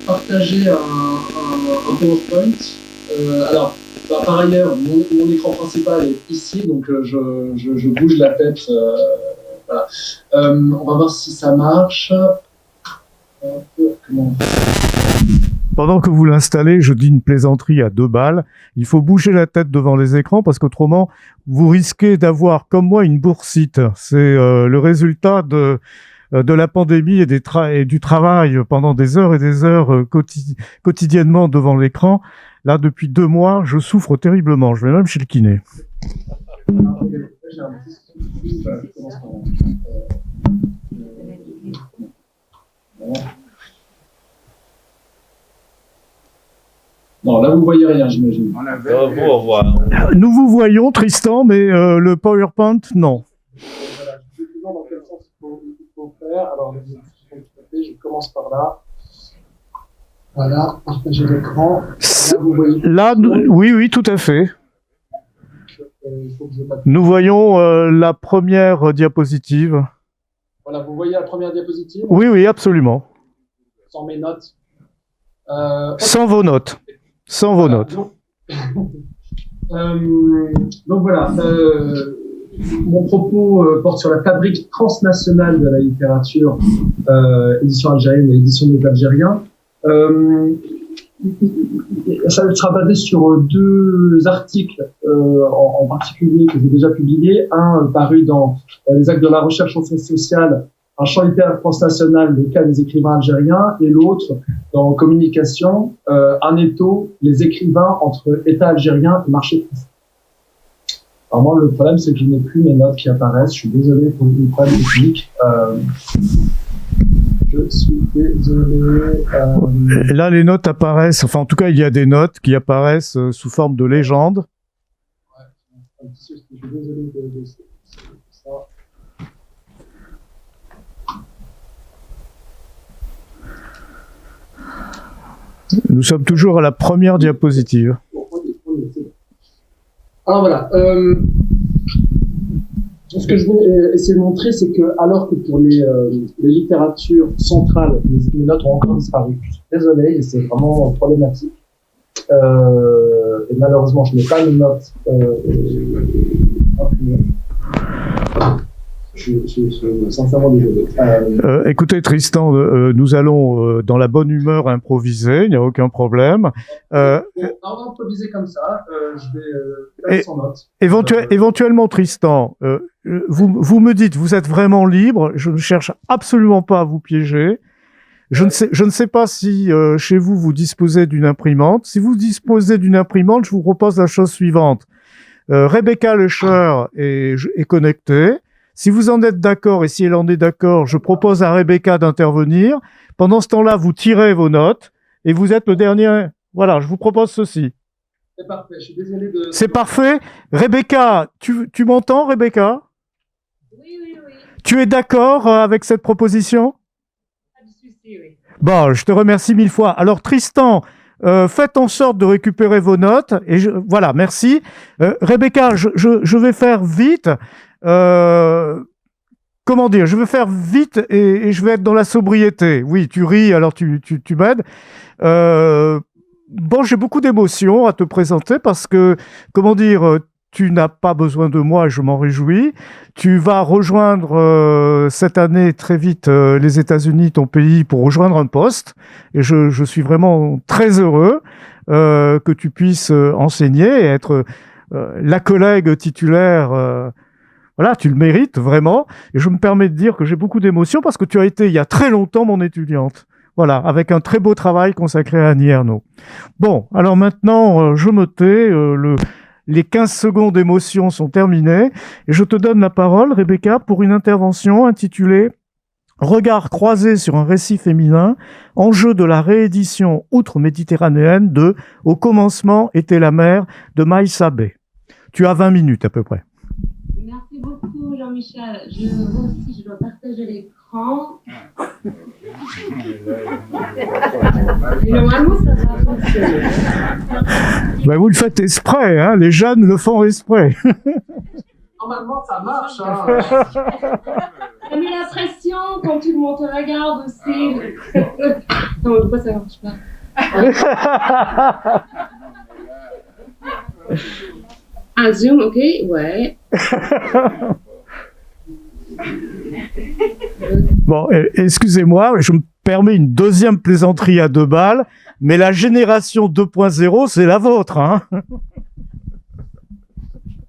partager un PowerPoint. Alors, par ailleurs, mon écran principal est ici, donc je bouge la tête. Voilà. On va voir si ça marche. Pendant que vous l'installez, je dis une plaisanterie à 2 balles. Il faut bouger la tête devant les écrans parce qu'autrement, vous risquez d'avoir, comme moi, une boursite. C'est le résultat de la pandémie et du travail pendant des heures et des heures quotidiennement devant l'écran. Là, depuis 2 mois, je souffre terriblement. Je vais même chez le kiné. Non, là, vous voyez rien, j'imagine. Nous vous voyons, Tristan, mais le PowerPoint, non. Voilà, je sais toujours dans quel sens il faut faire. Alors, je commence par là. Voilà, partager l'écran. Là, vous voyez. Là, oui, tout à fait. Nous voyons la première diapositive. Voilà, vous voyez la première diapositive ? Oui, absolument. Sans mes notes. Sans vos notes. Sans vos notes. Donc voilà, mon propos porte sur la fabrique transnationale de la littérature, édition algérienne et édition des Algériens. Ça sera basé sur 2 articles en particulier que j'ai déjà publiés. Un paru dans les actes de la recherche en sciences sociales, un champ littéraire transnational, le cas des écrivains algériens, et l'autre dans communication, un étau, les écrivains entre État algérien et marché français. Alors moi, le problème, c'est que je n'ai plus mes notes qui apparaissent. Je suis désolé pour le problème technique. Je suis désolé. Là, les notes apparaissent, enfin, en tout cas, il y a des notes qui apparaissent sous forme de légende. Ouais, je suis désolé de ça. Nous sommes toujours à la première diapositive. Alors voilà. Ce que je voulais essayer de montrer, c'est que alors que pour les littératures centrales, les notes ont encore disparu. Je suis désolé, et c'est vraiment problématique. Et malheureusement, je n'ai pas de notes imprimées. Je suis sincèrement désolé. Écoutez, Tristan, nous allons dans la bonne humeur improviser, il n'y a aucun problème. On va improviser comme ça, je vais faire sans notes. Éventuellement, Tristan, vous me dites, vous êtes vraiment libre, je ne cherche absolument pas à vous piéger. Je ne sais pas si chez vous, vous disposez d'une imprimante. Si vous disposez d'une imprimante, je vous propose la chose suivante. Rebecca Lecher est connectée. Si vous en êtes d'accord et si elle en est d'accord, je propose à Rebecca d'intervenir. Pendant ce temps-là, vous tirez vos notes et vous êtes le dernier. Voilà, je vous propose ceci. C'est parfait, je suis désolé de... C'est parfait. Rebecca, tu m'entends, Rebecca? Oui. Tu es d'accord avec cette proposition? Pas de souci, oui. Bon, je te remercie 1000 fois. Alors, Tristan, faites en sorte de récupérer vos notes. Et voilà, merci. Rebecca, je vais faire vite. Comment dire, je vais faire vite et je vais être dans la sobriété. Oui, tu ris, alors tu m'aides. Bon, j'ai beaucoup d'émotions à te présenter parce que, comment dire, tu n'as pas besoin de moi et je m'en réjouis. Tu vas rejoindre cette année très vite les États-Unis, ton pays, pour rejoindre un poste. Et je suis vraiment très heureux que tu puisses enseigner et être la collègue titulaire. Voilà, tu le mérites vraiment. Et je me permets de dire que j'ai beaucoup d'émotions parce que tu as été il y a très longtemps mon étudiante. Voilà, avec un très beau travail consacré à Annie Ernaux. Bon, alors maintenant, je me tais. Les 15 secondes d'émotion sont terminées. Et je te donne la parole, Rebecca, pour une intervention intitulée « Regard croisé sur un récit féminin, enjeu de la réédition outre-méditerranéenne de « Au commencement était la mer » de Maïssa B. Tu as 20 minutes à peu près. Merci beaucoup, Jean-Michel. Moi aussi, je dois partager l'écran. Normalement, ça va fonctionner. Ben, vous le faites exprès, hein, les jeunes le font exprès. Normalement, ça marche. Hein. T'as mis la pression quand tout le monde te regarde aussi. Non, pourquoi ça marche pas? Ah, Zoom, ok, ouais. Bon, excusez-moi, je me permets une deuxième plaisanterie à 2 balles, mais la génération 2.0, c'est la vôtre, hein.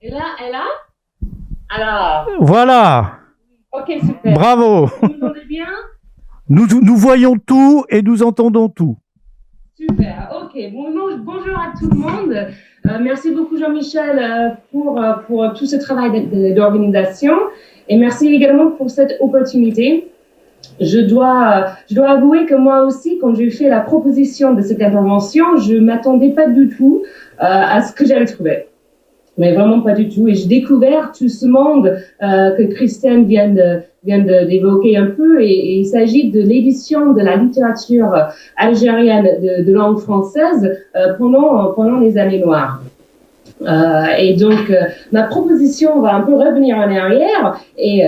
Et là? Alors. Voilà. Ok, super. Bravo. Vous m'entendez bien? Nous voyons tout et nous entendons tout. Super, ok. Bonjour à tout le monde. Merci beaucoup Jean-Michel pour tout ce travail d'organisation et merci également pour cette opportunité. Je dois avouer que moi aussi, quand j'ai fait la proposition de cette intervention, je m'attendais pas du tout à ce que j'allais trouver. Mais vraiment pas du tout. Et j'ai découvert tout ce monde que Christiane vient d'évoquer un peu. Et il s'agit de l'édition de la littérature algérienne de langue française pendant les années noires. Et donc, ma proposition va un peu revenir en arrière et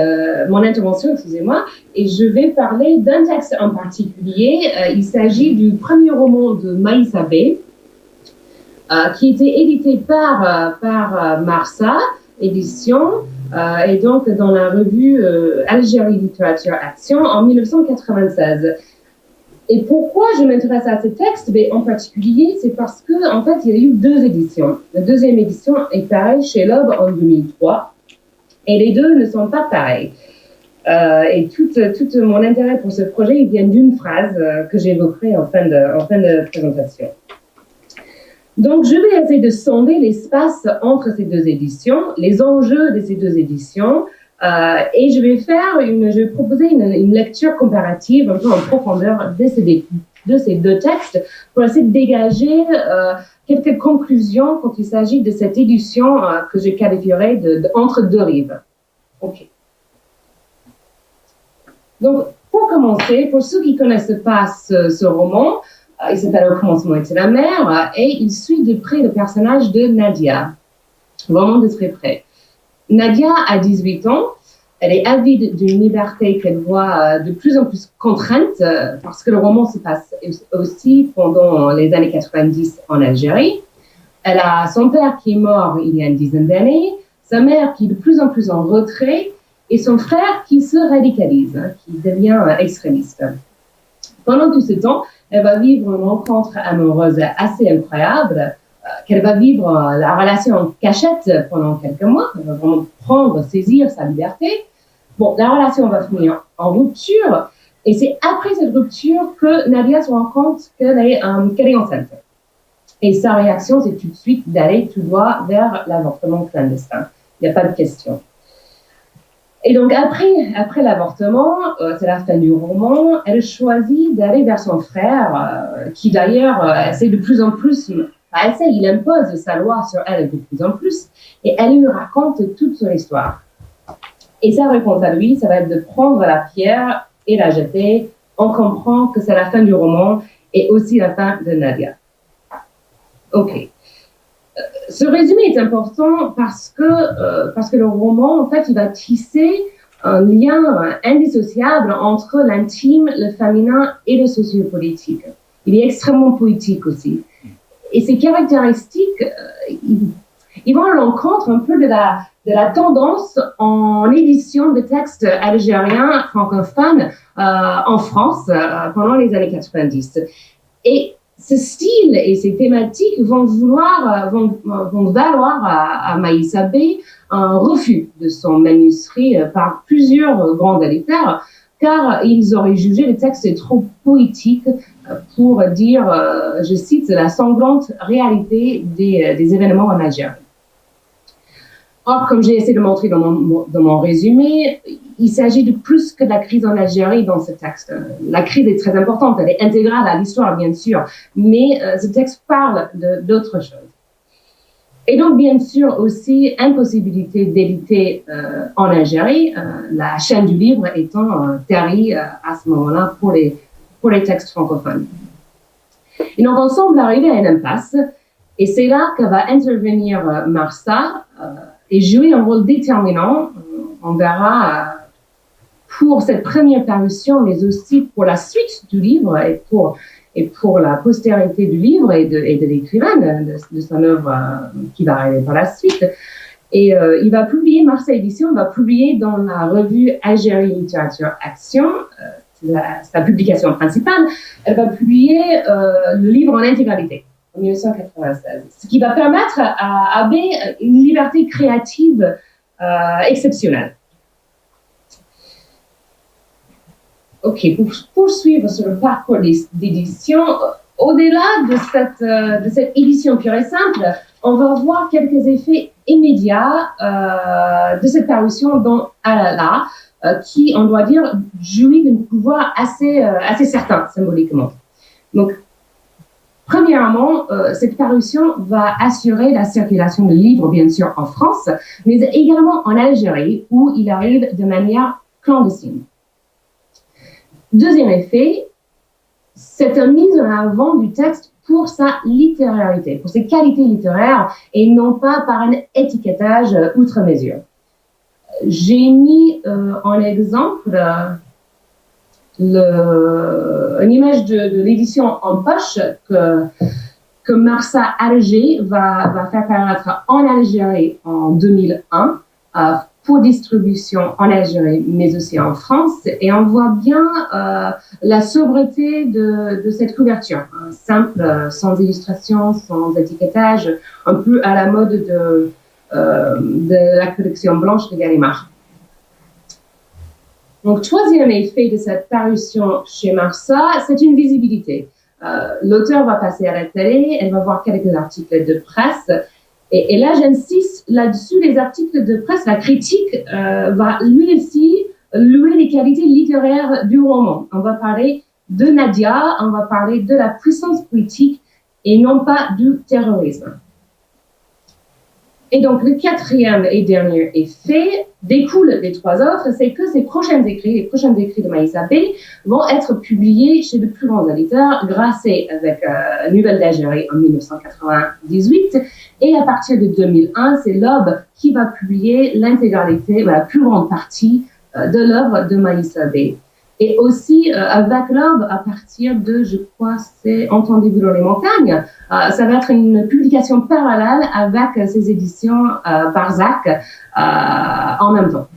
mon intervention, excusez-moi, et je vais parler d'un texte en particulier. Il s'agit du premier roman de Maïssa B, qui était édité par Marsa Édition, et donc dans la revue Algérie Littérature Action en 1996. Et pourquoi je m'intéresse à ce texte en particulier, c'est parce que en fait il y a eu 2 éditions. La deuxième édition est pareille chez Loeb en 2003, et les deux ne sont pas pareils. Et tout mon intérêt pour ce projet, il vient d'une phrase que j'évoquerai en fin de présentation. Donc, je vais essayer de sonder l'espace entre ces 2 éditions, les enjeux de ces 2 éditions, et je vais proposer une lecture comparative un peu en profondeur de ces 2 textes pour essayer de dégager quelques conclusions quand il s'agit de cette édition que je qualifierais entre 2 rives. Ok. Donc, pour commencer, pour ceux qui connaissent pas ce roman, Il s'appelle Au commencement était la mer et il suit de près le personnage de Nadia, vraiment de très près. Nadia a 18 ans, elle est avide d'une liberté qu'elle voit de plus en plus contrainte parce que le roman se passe aussi pendant les années 90 en Algérie. Elle a son père qui est mort il y a une dizaine d'années, sa mère qui est de plus en plus en retrait et son frère qui se radicalise, qui devient extrémiste. Pendant tout ce temps, elle va vivre une rencontre amoureuse assez incroyable, qu'elle va vivre la relation en cachette pendant quelques mois. Elle va vraiment saisir sa liberté. Bon, la relation va finir en rupture, et c'est après cette rupture que Nadia se rend compte qu'elle est enceinte. Et sa réaction, c'est tout de suite d'aller tout droit vers l'avortement clandestin. Il n'y a pas de question. Et donc, après l'avortement, c'est la fin du roman, elle choisit d'aller vers son frère, qui d'ailleurs essaie de plus en plus, il impose sa loi sur elle de plus en plus, et elle lui raconte toute son histoire. Et sa réponse à lui, ça va être de prendre la pierre et la jeter. On comprend que c'est la fin du roman et aussi la fin de Nadia. Ok. Ce résumé est important parce que le roman, en fait, il va tisser un lien indissociable entre l'intime, le féminin et le sociopolitique. Il est extrêmement poétique aussi. Et ces caractéristiques, ils vont à l'encontre un peu de la tendance en édition de textes algériens francophones en France pendant les années 90. Et ce style et ces thématiques vont valoir à Maïssa Bey un refus de son manuscrit par plusieurs grands éditeurs, car ils auraient jugé le texte trop poétique pour dire, je cite, la sanglante réalité des événements en Algérie. Or, comme j'ai essayé de montrer dans mon résumé, il s'agit de plus que de la crise en Algérie dans ce texte. La crise est très importante, elle est intégrale à l'histoire, bien sûr, mais ce texte parle d'autre chose. Et donc, bien sûr, aussi, impossibilité d'éditer en Algérie, la chaîne du livre étant tarie à ce moment-là pour les textes francophones. Et donc, on semble arriver à une impasse, et c'est là que va intervenir Marsa, et jouer un rôle déterminant, on verra, pour cette première parution, mais aussi pour la suite du livre et pour la postérité du livre et de l'écrivaine, de son œuvre qui va arriver par la suite. Et il va publier, Marsa Édition va publier dans la revue Algérie Littérature Action, sa publication principale, elle va publier le livre en intégralité. En 1996, ce qui va permettre à Bey une liberté créative exceptionnelle. Ok, pour poursuivre sur le parcours d'édition, au-delà de cette édition pure et simple, on va voir quelques effets immédiats de cette parution dans Alala, qui, on doit dire, jouit d'un pouvoir assez certain symboliquement. Donc, premièrement, cette parution va assurer la circulation de livres, bien sûr, en France, mais également en Algérie, où il arrive de manière clandestine. Deuxième effet, c'est une mise en avant du texte pour sa littérarité, pour ses qualités littéraires, et non pas par un étiquetage outre mesure. J'ai mis en exemple une image de l'édition en poche que Marsa Alger va faire paraître en Algérie en 2001 pour distribution en Algérie, mais aussi en France. Et on voit bien la sobriété de cette couverture, simple, sans illustration, sans étiquetage, un peu à la mode de la collection blanche de Gallimard. Donc, troisième effet de cette parution chez Marsa, c'est une visibilité. L'auteur va passer à la télé, elle va voir quelques articles de presse, et là, j'insiste là-dessus, les articles de presse, la critique va lui aussi louer les qualités littéraires du roman. On va parler de Nadia, on va parler de la puissance politique et non pas du terrorisme. Et donc, le quatrième et dernier effet découle des trois autres, c'est que les prochains écrits de Maïssa B vont être publiés chez de plus grands éditeurs, Grasset avec Nouvelles d'Algérie en 1998, et à partir de 2001, c'est l'Aube qui va publier l'intégralité, la plus grande partie de l'œuvre de Maïssa B. Et aussi, avec l'Aube, à partir de, je crois, c'est Entendez-vous dans les montagnes, ça va être une publication parallèle avec ces éditions Barzac en même temps.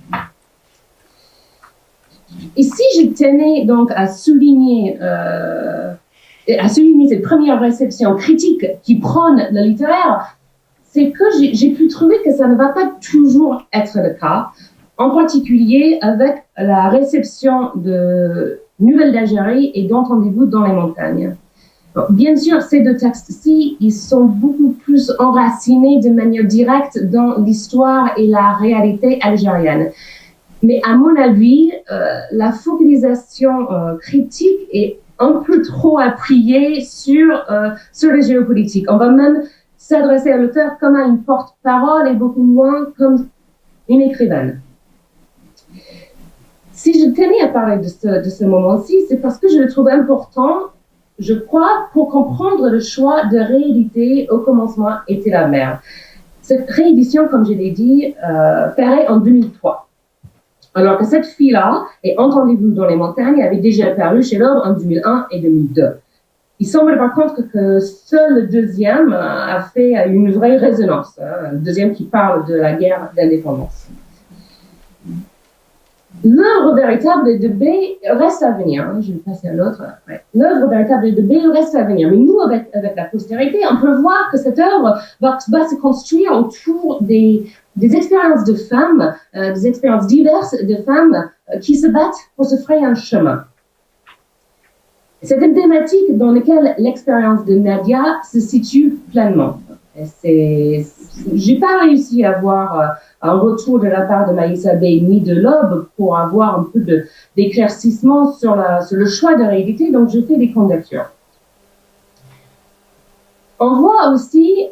Ici, je tenais donc à souligner cette première réception critique qui prône le littéraire, c'est que j'ai pu trouver que ça ne va pas toujours être le cas, en particulier avec la réception de Nouvelles d'Algérie et d'Entendez-vous dans les montagnes. Bon, bien sûr, ces deux textes-ci, ils sont beaucoup plus enracinés de manière directe dans l'histoire et la réalité algérienne. Mais à mon avis, la focalisation critique est un peu trop appuyée sur le géopolitique. On va même s'adresser à l'auteur comme à une porte-parole et beaucoup moins comme une écrivaine. Si je tenais à parler de ce moment-ci, c'est parce que je le trouve important, je crois, pour comprendre le choix de rééditer Au commencement était la mer. Cette réédition, comme je l'ai dit, paraît en 2003. Alors que cette fille-là, et Entendez-vous dans les montagnes, avait déjà apparu chez l'Aube en 2001 et 2002. Il semble par contre que seul le deuxième a fait une vraie résonance, le deuxième qui parle de la guerre d'indépendance. L'œuvre véritable de B reste à venir. Je vais passer à l'autre. Ouais. L'œuvre véritable de B reste à venir. Mais nous, avec la postérité, on peut voir que cette œuvre va se construire autour des expériences de femmes, des expériences diverses de femmes qui se battent pour se frayer un chemin. C'est une thématique dans laquelle l'expérience de Nadia se situe pleinement. J'ai pas réussi à avoir un retour de la part de Maïssa B ni de l'Aube pour avoir un peu d'éclaircissement sur le choix de rééditer, donc je fais des conjectures. On voit aussi,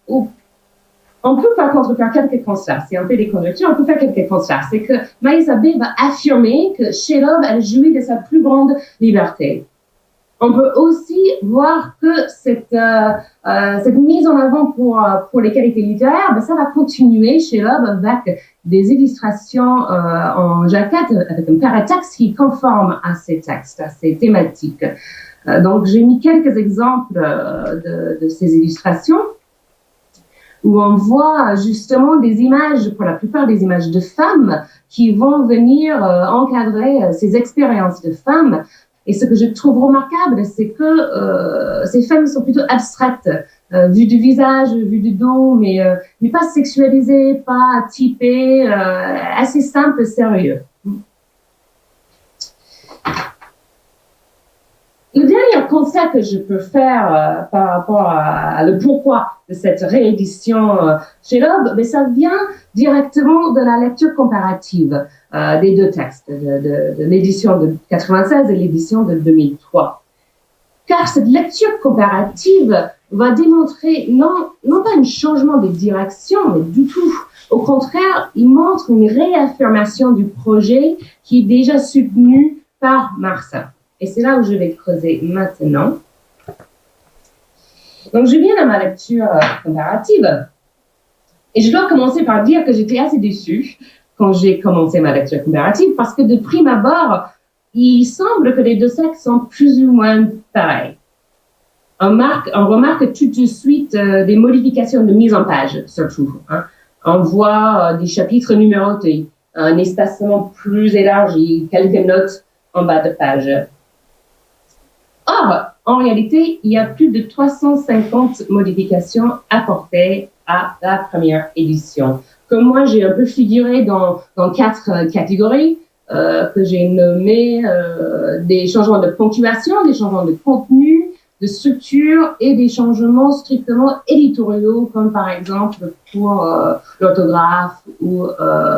on peut par contre faire quelques constats. Si on fait des conjectures, on peut faire quelques constats. C'est que Maïssa B va affirmer que chez l'Aube, elle jouit de sa plus grande liberté. On peut aussi voir que cette mise en avant pour les qualités littéraires, ça va continuer chez l'Aube avec des illustrations en jaquette, avec un paratexte qui est conforme à ces textes, à ces thématiques. Donc, j'ai mis quelques exemples de ces illustrations où on voit justement des images, pour la plupart des images de femmes, qui vont venir encadrer ces expériences de femmes. Et ce que je trouve remarquable, c'est que ces femmes sont plutôt abstraites, vues du visage, vues du dos, mais pas sexualisées, pas typées, assez simples, sérieux. Le dernier constat que je peux faire par rapport à le pourquoi de cette réédition chez l'Aube, ça vient directement de la lecture comparative des deux textes, de l'édition de 96 et l'édition de 2003. Car cette lecture comparative va démontrer non pas un changement de direction, mais du tout. Au contraire, il montre une réaffirmation du projet qui est déjà soutenu par Marsa. Et c'est là où je vais creuser maintenant. Donc, je viens à ma lecture comparative. Et je dois commencer par dire que j'étais assez déçue quand j'ai commencé ma lecture comparative parce que de prime abord, il semble que les deux textes sont plus ou moins pareils. On remarque tout de suite des modifications de mise en page, surtout. On voit des chapitres numérotés, un espacement plus élargi, quelques notes en bas de page. Or, en réalité, il y a plus de 350 modifications apportées à la première édition. Comme moi, j'ai un peu figuré dans 4 catégories que j'ai nommées des changements de ponctuation, des changements de contenu, de structure et des changements strictement éditoriaux, comme par exemple pour l'orthographe ou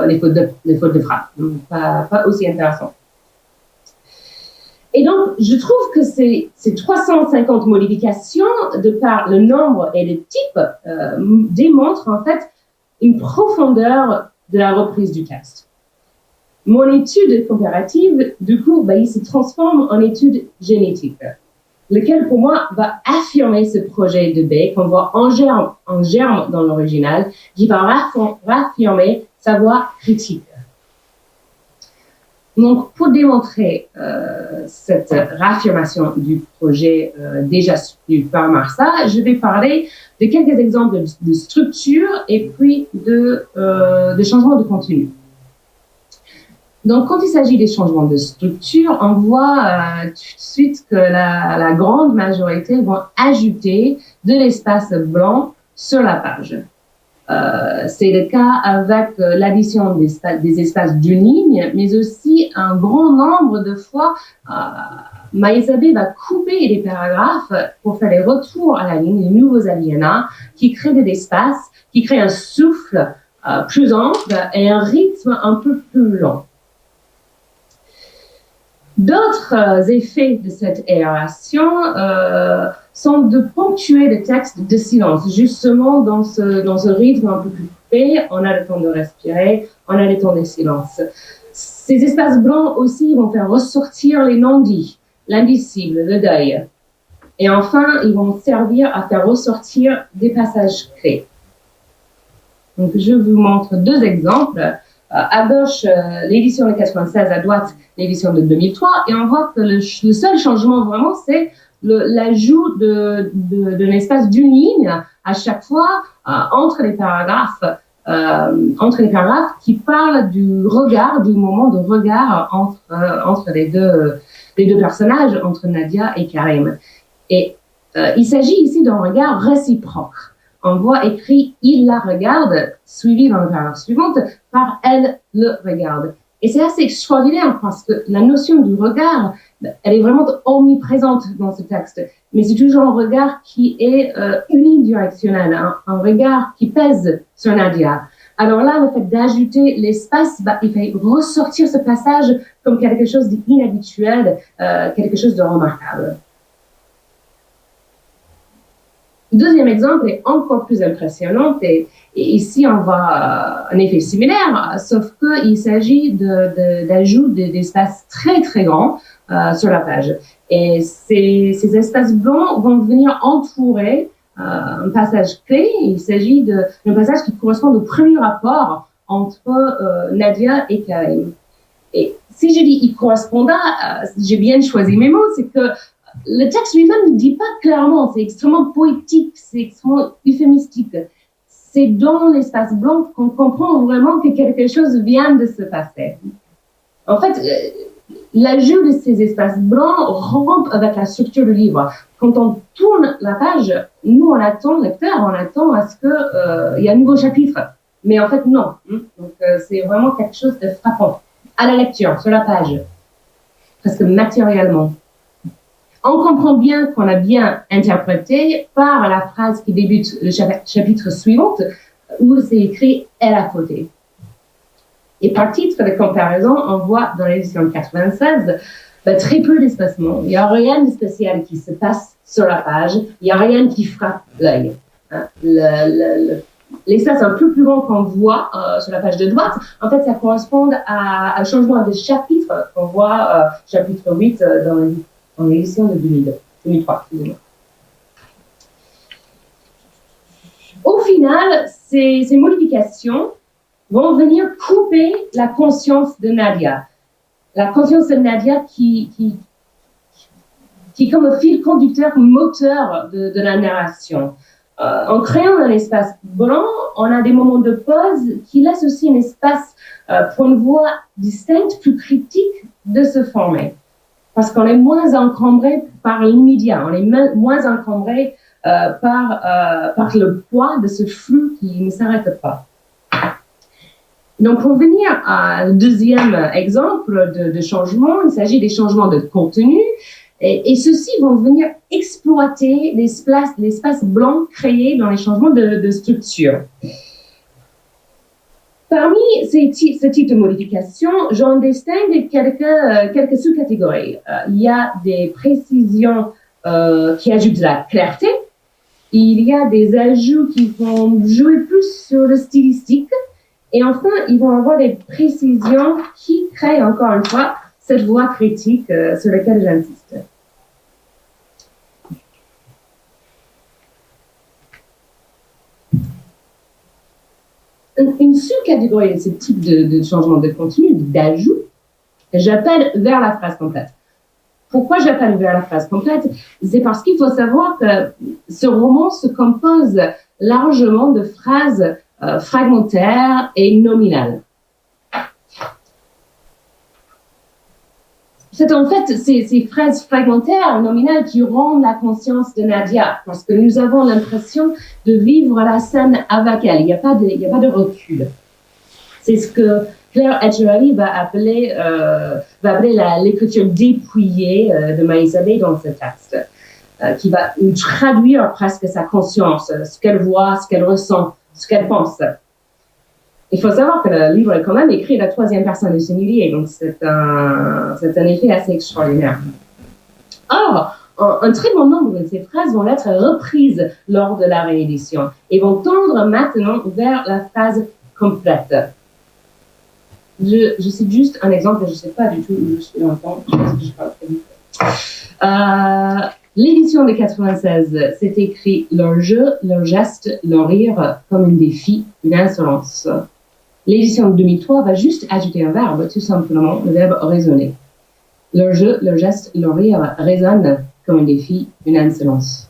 les fautes de frappe. Pas aussi intéressant. Et donc, je trouve que ces 350 modifications, de par le nombre et le type, démontrent en fait une profondeur de la reprise du texte. Mon étude comparative, du coup, il se transforme en étude génétique, lequel pour moi va affirmer ce projet de B qu'on voit en germe dans l'original, qui va raffirmer sa voix critique. Donc, pour démontrer cette réaffirmation du projet déjà soutenu par Marsa, je vais parler de quelques exemples de structure et puis de changements de contenu. Donc, quand il s'agit des changements de structure, on voit tout de suite que la grande majorité vont ajouter de l'espace blanc sur la page. C'est le cas avec l'addition des espaces d'une ligne, mais aussi un grand nombre de fois, Maïsabe va couper les paragraphes pour faire des retours à la ligne, de nouveaux alinéas, qui créent de l'espace, qui créent un souffle plus ample et un rythme un peu plus lent. D'autres effets de cette aération sont de ponctuer le texte de silence, justement dans ce rythme un peu plus coupé. On a le temps de respirer, on a le temps de silence. Ces espaces blancs aussi vont faire ressortir les non-dits, l'indicible, le deuil. Et enfin, ils vont servir à faire ressortir des passages clés. Donc, je vous montre deux exemples. À gauche, l'édition de 96, à droite, l'édition de 2003, et on voit que le seul changement vraiment, c'est l'ajout d'un espace d'une ligne à chaque fois entre les paragraphes qui parlent du regard, du moment de regard entre les deux personnages, entre Nadia et Karim. Et il s'agit ici d'un regard réciproque. On voit écrit « il la regarde », suivi dans le paragraphe suivant par « elle le regarde ». Et c'est assez extraordinaire parce que la notion du regard, elle est vraiment omniprésente dans ce texte. Mais c'est toujours un regard qui est unidirectionnel, un regard qui pèse sur Nadia. Alors là, le fait d'ajouter l'espace, il fait ressortir ce passage comme quelque chose d'inhabituel, quelque chose de remarquable. Le deuxième exemple est encore plus impressionnant et ici on voit un effet similaire, sauf qu'il s'agit d'ajout d'espaces très très grands sur la page. Et ces espaces blancs vont venir entourer un passage clé. Il s'agit d'un passage qui correspond au premier rapport entre Nadia et Karim. Et si je dis il correspondant, j'ai bien choisi mes mots, c'est que le texte lui-même ne dit pas clairement, c'est extrêmement poétique, c'est extrêmement euphémistique. C'est dans l'espace blanc qu'on comprend vraiment que quelque chose vient de se passer. En fait, l'ajout de ces espaces blancs rompt avec la structure du livre. Quand on tourne la page, nous, on attend à ce qu'il y ait un nouveau chapitre. Mais en fait, non. Donc, c'est vraiment quelque chose de frappant. À la lecture, sur la page, presque matériellement. On comprend bien qu'on a bien interprété par la phrase qui débute le chapitre suivant, où c'est écrit « elle a fauté ». Et par titre de comparaison, on voit dans l'édition 96 très peu d'espacement. Il n'y a rien de spécial qui se passe sur la page. Il n'y a rien qui frappe l'œil. L'espace un peu plus grand qu'on voit sur la page de droite, en fait, ça correspond à un changement de chapitre qu'on voit, chapitre 8 dans l'édition de 2003. Au final, ces modifications vont venir couper la conscience de Nadia. La conscience de Nadia qui est comme un fil conducteur, moteur de la narration. En créant un espace blanc, on a des moments de pause qui laissent aussi un espace pour une voix distincte, plus critique, de se former. Parce qu'on est moins encombré par l'immédiat, on est moins encombré par le poids de ce flux qui ne s'arrête pas. Donc, pour venir à le deuxième exemple de changement, il s'agit des changements de contenu. Et ceux-ci vont venir exploiter l'espace blanc créé dans les changements de structure. Parmi ce type de modifications, j'en distingue quelques sous-catégories. Il y a des précisions qui ajoutent de la clarté, il y a des ajouts qui vont jouer plus sur le stylistique. Et enfin, ils vont avoir des précisions qui créent, encore une fois, cette voie critique sur laquelle j'insiste. Une sous-catégorie de ce type de changement de contenu, d'ajout, j'appelle vers la phrase complète. Pourquoi j'appelle vers la phrase complète? C'est parce qu'il faut savoir que ce roman se compose largement de phrases fragmentaires et nominales. C'est en fait ces phrases fragmentaires, nominales, qui rendent la conscience de Nadia, parce que nous avons l'impression de vivre la scène avec elle. Il n'y a pas de recul. C'est ce que Claire Etcheverry va appeler l'écriture dépouillée de Maïssa Bey dans ce texte, qui va traduire presque sa conscience, ce qu'elle voit, ce qu'elle ressent, ce qu'elle pense. Il faut savoir que le livre est quand même écrit à la troisième personne du singulier, donc c'est un effet assez extraordinaire. Or, un très bon nombre de ces phrases vont être reprises lors de la réédition et vont tendre maintenant vers la phrase complète. Je cite juste un exemple, je ne sais pas du tout où je suis dans le temps, je pense que je parle très vite. L'édition de 96, c'est écrit « Leur jeu, leur geste, leur rire comme un défi, une insolence ». L'édition de 2003 va juste ajouter un verbe, tout simplement, le verbe « raisonner ». Leur jeu, leur geste, leur rire résonnent comme un défi, une insolence.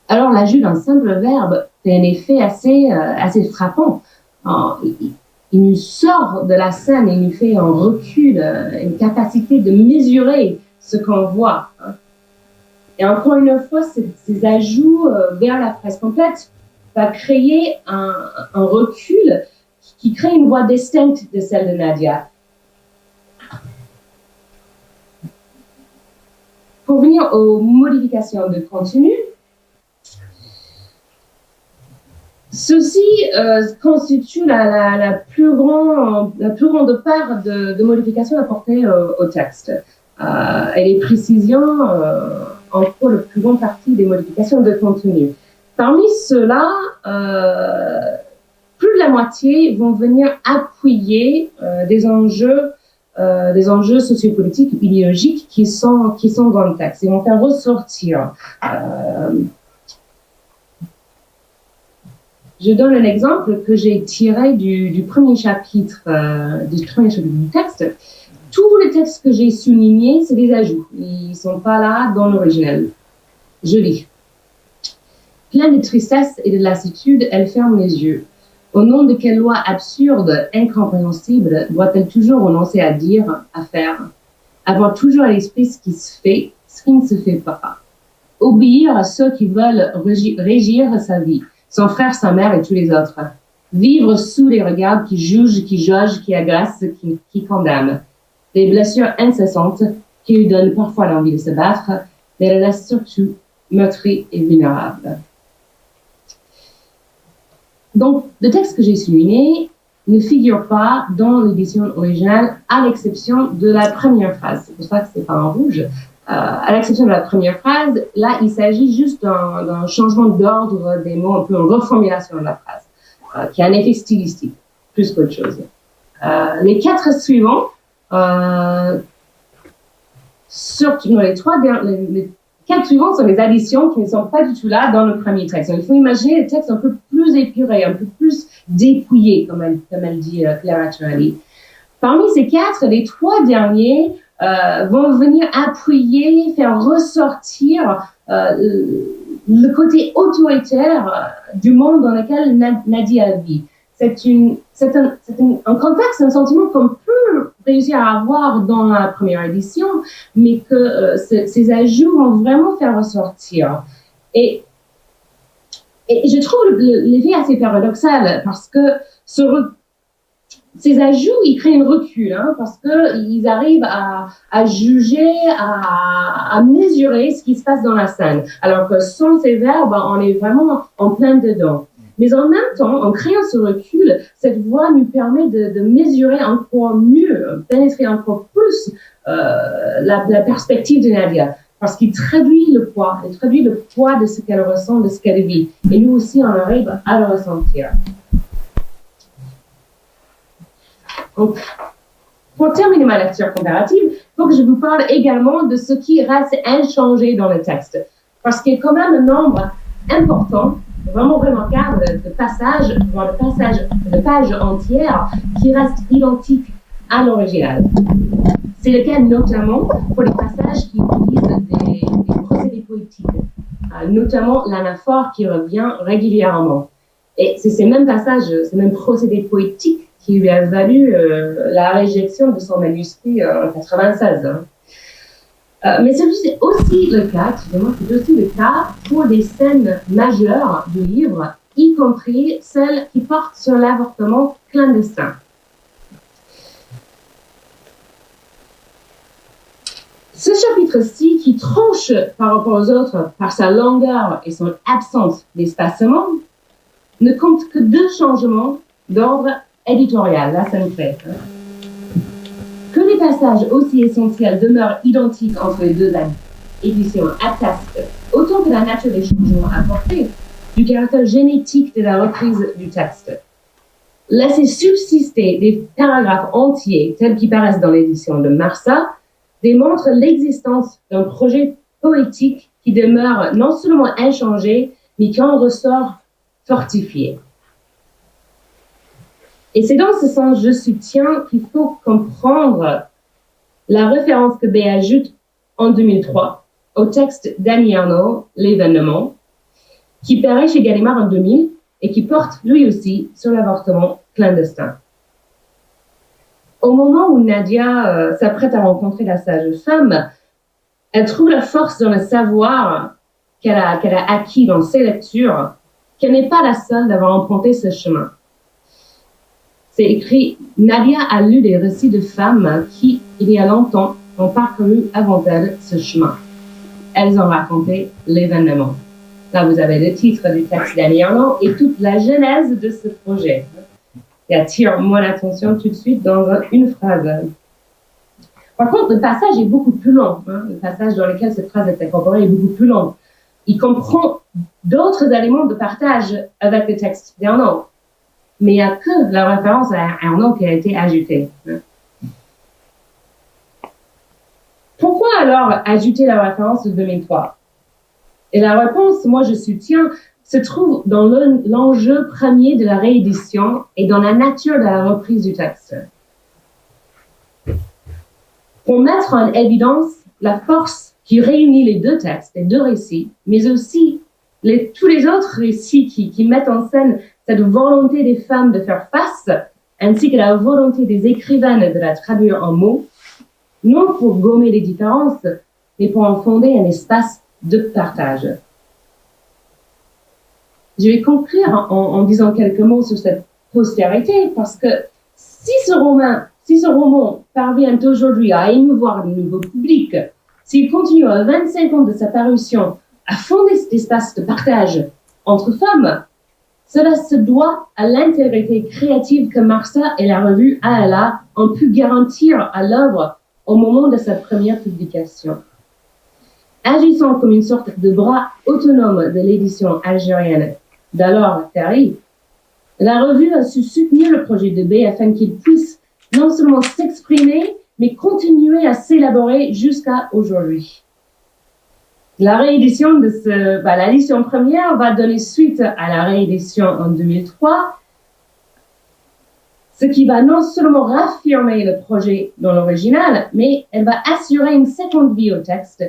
Alors, l'ajout d'un simple verbe fait un effet assez frappant. Il nous sort de la scène, il nous fait un recul, une capacité de mesurer ce qu'on voit. Et encore une fois, ces ajouts vers la phrase complète va créer un recul qui crée une voix distincte de celle de Nadia. Pour venir aux modifications de contenu, ceci constitue la plus grande part de modifications apportées au texte. Et les précisions encore la plus grande partie des modifications de contenu. Parmi ceux-là, plus de la moitié vont venir appuyer des enjeux sociopolitiques, idéologiques qui sont dans le texte. Ils vont faire ressortir. Je donne un exemple que j'ai tiré du premier chapitre du texte. Tous les textes que j'ai soulignés, c'est des ajouts. Ils ne sont pas là dans l'original. Je lis. Plein de tristesse et de lassitude, elle ferme les yeux. Au nom de quelle loi absurde, incompréhensible, doit-elle toujours renoncer à dire, à faire, avoir toujours à l'esprit ce qui se fait, ce qui ne se fait pas, obéir à ceux qui veulent régir sa vie, son frère, sa mère et tous les autres, vivre sous les regards qui jugent, qui jaugent, qui agressent, qui condamnent, des blessures incessantes qui lui donnent parfois l'envie de se battre, mais la laissent surtout meurtrie et vulnérable. Donc, le texte que j'ai souligné ne figure pas dans l'édition originale, à l'exception de la première phrase. C'est pour ça que c'est pas en rouge. À l'exception de la première phrase, là, il s'agit juste d'un changement d'ordre des mots, un peu une reformulation de la phrase, qui a un effet stylistique, plus qu'autre chose. Les quatre suivants, surtout les quatre suivants sont des additions qui ne sont pas du tout là dans le premier texte. Donc, il faut imaginer le texte un peu plus épuré, un peu plus dépouillé, comme elle dit Claire Etcheverry. Parmi ces quatre, les trois derniers vont venir appuyer, faire ressortir le côté autoritaire du monde dans lequel Nadia vit. C'est un contexte, un sentiment qu'on peut réussir à avoir dans la première édition, mais que ces ajouts vont vraiment faire ressortir. Et je trouve l'effet assez paradoxal, parce que ces ajouts, ils créent un recul, parce qu'ils arrivent à juger, à mesurer ce qui se passe dans la scène, alors que sans ces verbes, on est vraiment en plein dedans. Mais en même temps, en créant ce recul, cette voie nous permet de mesurer encore mieux, pénétrer encore plus la perspective de Nadia. parce qu'il traduit le poids de ce qu'elle ressent, de ce qu'elle vit. Et nous aussi, on arrive à le ressentir. Donc, pour terminer ma lecture comparative, il faut que je vous parle également de ce qui reste inchangé dans le texte. Parce qu'il y a quand même un nombre important, vraiment remarquable, de passages, voire de pages entières qui restent identiques à l'original. C'est le cas notamment pour les passages qui utilisent des procédés poétiques, notamment l'anaphore qui revient régulièrement. Et c'est ces mêmes passages, ces mêmes procédés poétiques qui lui a valu la réjection de son manuscrit en 96. Mais c'est aussi le cas, c'est aussi le cas pour des scènes majeures du livre, y compris celles qui portent sur l'avortement clandestin. Ce chapitre-ci, qui tranche par rapport aux autres par sa longueur et son absence d'espacement, ne compte que 2 changements d'ordre éditorial. Là, ça nous fait. Que les passages aussi essentiels demeurent identiques entre les 2 éditions attestent, autant que la nature des changements apportés, du caractère génétique de la reprise du texte. Laisser subsister des paragraphes entiers tels qu'ils paraissent dans l'édition de Marsa démontre l'existence d'un projet poétique qui demeure non seulement inchangé, mais qui en ressort fortifié. Et c'est dans ce sens, je soutiens qu'il faut comprendre la référence que B ajoute en 2003 au texte d'Annie Ernaux, L'événement, qui paraît chez Gallimard en 2000 et qui porte lui aussi sur l'avortement clandestin. Au moment où Nadia s'apprête à rencontrer la sage femme, elle trouve la force dans le savoir qu'elle a acquis dans ses lectures, qu'elle n'est pas la seule d'avoir emprunté ce chemin. C'est écrit, Nadia a lu des récits de femmes qui, il y a longtemps, ont parcouru avant elle ce chemin. Elles ont raconté l'événement. Là, vous avez le titre du texte d'Annie Ernaux et toute la genèse de ce projet. qui attire mon attention tout de suite dans une phrase. Par contre, le passage est beaucoup plus long. Le passage dans lequel cette phrase est incorporée est beaucoup plus long. Il comprend d'autres éléments de partage avec le texte d'Ernaux. Mais il n'y a que la référence à Ernaux qui a été ajoutée. Pourquoi alors ajouter la référence de 2003? Et la réponse, moi je soutiens, se trouve dans l'enjeu premier de la réédition et dans la nature de la reprise du texte. Pour mettre en évidence la force qui réunit les deux textes, les deux récits, mais aussi tous les autres récits qui mettent en scène cette volonté des femmes de faire face, ainsi que la volonté des écrivaines de la traduire en mots, non pour gommer les différences, mais pour en fonder un espace de partage. Je vais conclure en disant quelques mots sur cette postérité, parce que si ce roman parvient aujourd'hui à émouvoir le nouveau public, s'il continue à 25 ans de sa parution à fonder cet espace de partage entre femmes, cela se doit à l'intégrité créative que Marsa et la revue ALA ont pu garantir à l'œuvre au moment de sa première publication. Agissant comme une sorte de bras autonome de l'édition algérienne d'alors Tari, la revue a su soutenir le projet de B afin qu'il puisse non seulement s'exprimer, mais continuer à s'élaborer jusqu'à aujourd'hui. La réédition de l'édition première va donner suite à la réédition en 2003, ce qui va non seulement raffirmer le projet dans l'original, mais elle va assurer une seconde vie au texte,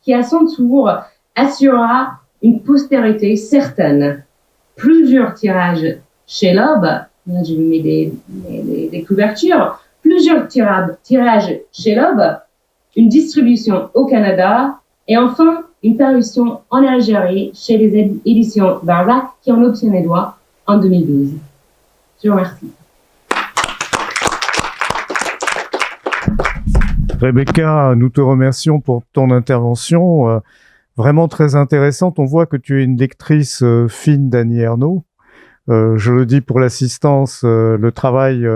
qui à son tour assurera une postérité certaine. Plusieurs tirages chez Loeb, là je vous mets des couvertures, plusieurs tirages chez Loeb, une distribution au Canada, et enfin une parution en Algérie chez les éditions Barzac qui en obtient les droits en 2012. Je vous remercie. Rebecca, nous te remercions pour ton intervention, vraiment très intéressante. On voit que tu es une lectrice fine d'Annie Ernaux. Je le dis pour l'assistance, le travail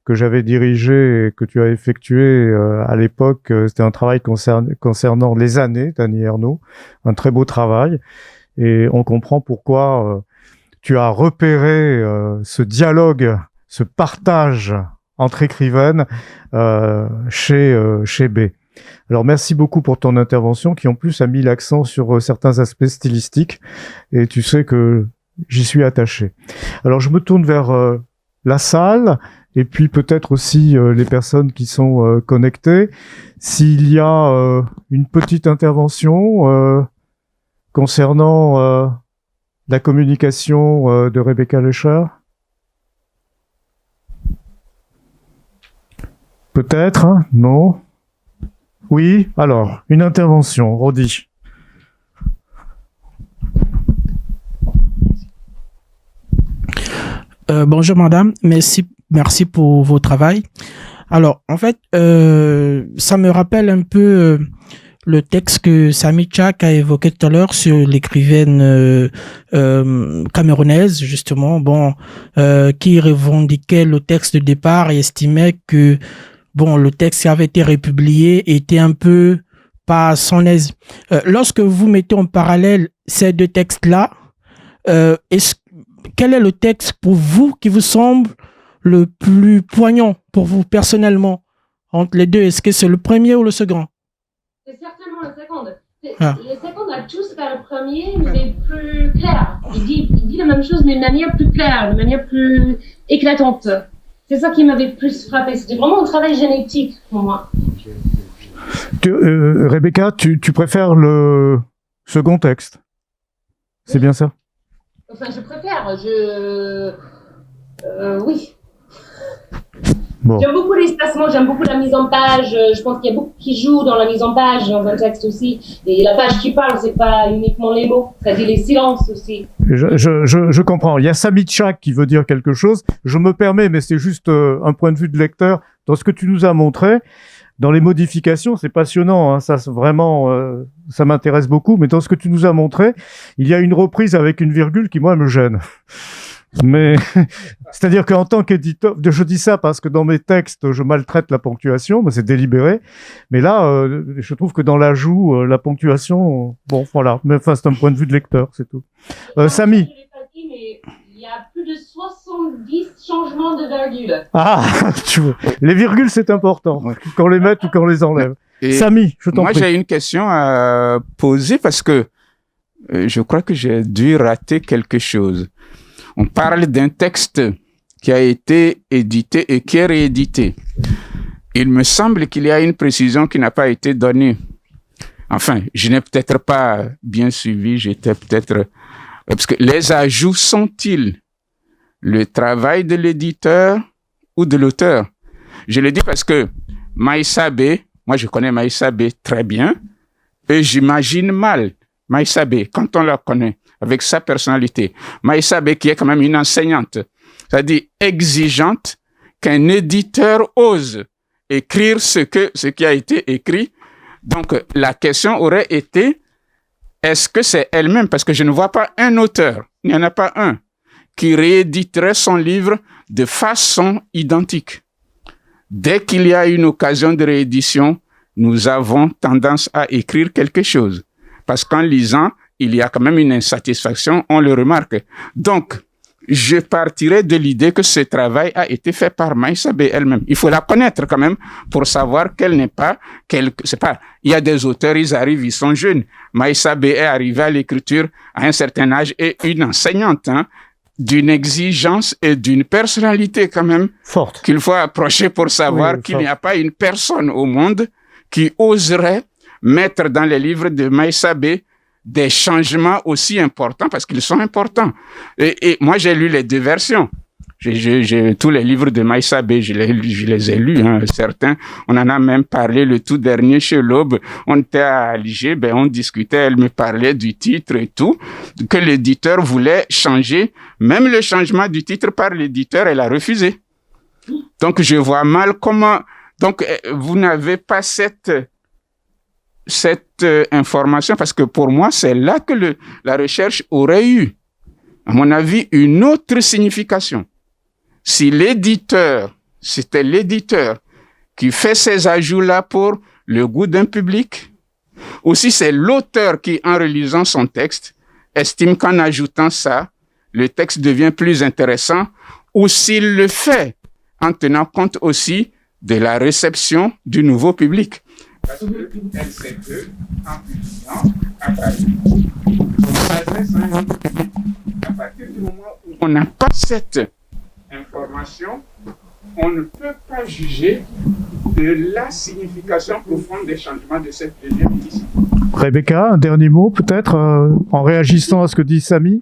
que j'avais dirigé et que tu as effectué à l'époque. C'était un travail concernant les années d'Annie Ernaux, un très beau travail. Et on comprend pourquoi tu as repéré ce dialogue, ce partage entre écrivaines chez B. Alors merci beaucoup pour ton intervention qui en plus a mis l'accent sur certains aspects stylistiques et tu sais que j'y suis attaché. Alors je me tourne vers la salle et puis peut-être aussi les personnes qui sont connectées. S'il y a une petite intervention concernant la communication de Rebecca Lecher. Peut-être, hein? Non? Oui? Alors, une intervention, Rodi. Bonjour madame, merci pour votre travail. Alors, en fait, ça me rappelle un peu le texte que Sami Tchak a évoqué tout à l'heure sur l'écrivaine camerounaise, justement, qui revendiquait le texte de départ et estimait que le texte qui avait été republié était un peu pas à son aise. Lorsque vous mettez en parallèle ces deux textes-là, quel est le texte pour vous qui vous semble le plus poignant pour vous personnellement entre les deux? Est-ce que c'est le premier ou le second? C'est certainement le second. Le second a tous vers le premier, mais plus clair. Il dit la même chose, mais de manière plus claire, de manière plus éclatante. C'est ça qui m'avait plus frappé. C'était vraiment un travail génétique pour moi. Rebecca, tu préfères le second texte? C'est bien ça? Enfin, je préfère. Oui. Bon. J'aime beaucoup l'espacement, j'aime beaucoup la mise en page. Je pense qu'il y a beaucoup qui jouent dans la mise en page, dans un texte aussi. Et la page qui parle, c'est pas uniquement les mots, ça dit les silences aussi. Je comprends. Il y a Sami Tchak qui veut dire quelque chose. Je me permets, mais c'est juste un point de vue de lecteur. Dans ce que tu nous as montré, dans les modifications, c'est passionnant. Hein, ça, vraiment, ça m'intéresse beaucoup. Mais dans ce que tu nous as montré, il y a une reprise avec une virgule qui, moi, me gêne. Mais c'est-à-dire qu'en tant qu'éditeur, je dis ça parce que dans mes textes, je maltraite la ponctuation, mais c'est délibéré. Mais là, je trouve que dans l'ajout, la ponctuation, voilà. Mais enfin, c'est un point de vue de lecteur, c'est tout. Sami. Je l'ai pas dit, mais il y a plus de 70 changements de virgule. Ah, tu vois. Les virgules, c'est important. Qu'on les mette ou qu'on les enlève. Et Sami, je t'en prie. Moi, j'ai une question à poser parce que je crois que j'ai dû rater quelque chose. On parle d'un texte qui a été édité et qui est réédité. Il me semble qu'il y a une précision qui n'a pas été donnée. Enfin, je n'ai peut-être pas bien suivi, j'étais peut-être... Parce que les ajouts sont-ils le travail de l'éditeur ou de l'auteur? Je le dis parce que Maïssa B, moi je connais Maïssa B très bien, et j'imagine mal Maïssa B, quand on la connaît, avec sa personnalité. Maïssa B, qui est quand même une enseignante, c'est-à-dire exigeante, qu'un éditeur ose écrire ce qui a été écrit. Donc, la question aurait été, est-ce que c'est elle-même, parce que je ne vois pas un auteur, il n'y en a pas un, qui rééditerait son livre de façon identique. Dès qu'il y a une occasion de réédition, nous avons tendance à écrire quelque chose. Parce qu'en lisant, il y a quand même une insatisfaction, on le remarque. Donc, je partirai de l'idée que ce travail a été fait par Maïssa B elle-même. Il faut la connaître quand même pour savoir qu'elle n'est pas... il y a des auteurs, ils arrivent, ils sont jeunes. Maïssa B est arrivée à l'écriture à un certain âge et une enseignante, d'une exigence et d'une personnalité quand même forte qu'il faut approcher pour savoir qu'il n'y a pas une personne au monde qui oserait mettre dans les livres de Maïssa B des changements aussi importants, parce qu'ils sont importants. Et moi, j'ai lu les deux versions. J'ai tous les livres de Maïssa B, je les ai lus, certains. On en a même parlé le tout dernier chez l'Aube. On était à Alger, on discutait, elle me parlait du titre et tout, que l'éditeur voulait changer. Même le changement du titre par l'éditeur, elle a refusé. Donc, je vois mal comment... Donc, vous n'avez pas cette information, parce que pour moi, c'est là que la recherche aurait eu, à mon avis, une autre signification. Si l'éditeur c'était l'éditeur qui fait ces ajouts-là pour le goût d'un public, ou si c'est l'auteur qui, en relisant son texte, estime qu'en ajoutant ça, le texte devient plus intéressant, ou s'il le fait en tenant compte aussi de la réception du nouveau public. Parce que LC2, en publiant à Paris, on s'adresse à un public. À partir du moment où on n'a pas cette information, on ne peut pas juger de la signification profonde des changements de cette deuxième édition. Rebecca, un dernier mot peut-être en réagissant à ce que dit Samy.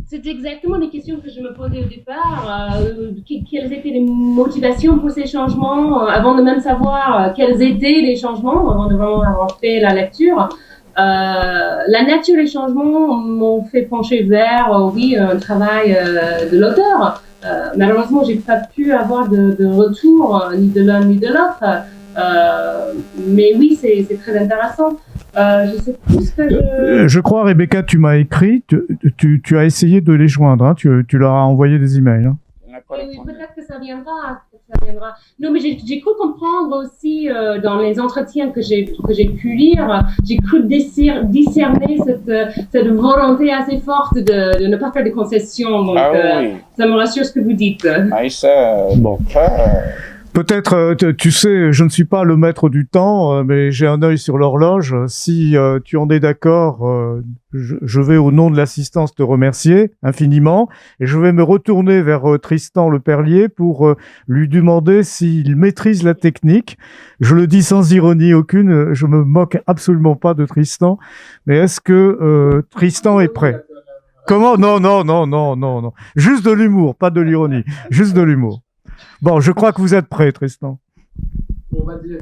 C'est exactement les questions que je me posais au départ. Quelles étaient les motivations pour ces changements avant de même savoir quels étaient les changements, avant de vraiment avoir fait la lecture. La nature des changements m'ont fait pencher vers, oui, un travail de l'auteur. Malheureusement, j'ai pas pu avoir de retour ni de l'un ni de l'autre. Mais oui, c'est très intéressant. Je sais plus ce que je crois, Rebecca, tu m'as écrit, tu as essayé de les joindre, hein, tu leur as envoyé des emails. Hein. Oui, peut-être que ça viendra. Non, mais j'ai cru comprendre aussi dans les entretiens que j'ai pu lire, j'ai cru discerner cette volonté assez forte de ne pas faire de concessions. Donc, oui. Ça me rassure ce que vous dites. Bon. Peut-être, tu sais, je ne suis pas le maître du temps, mais j'ai un œil sur l'horloge. Si tu en es d'accord, je vais au nom de l'assistance te remercier infiniment et je vais me retourner vers Tristan Le Perlier pour lui demander s'il maîtrise la technique. Je le dis sans ironie aucune, je me moque absolument pas de Tristan, mais est-ce que Tristan est prêt? Comment? Non. Juste de l'humour, pas de l'ironie, juste de l'humour. Bon, je crois que vous êtes prêts, Tristan. On va dire.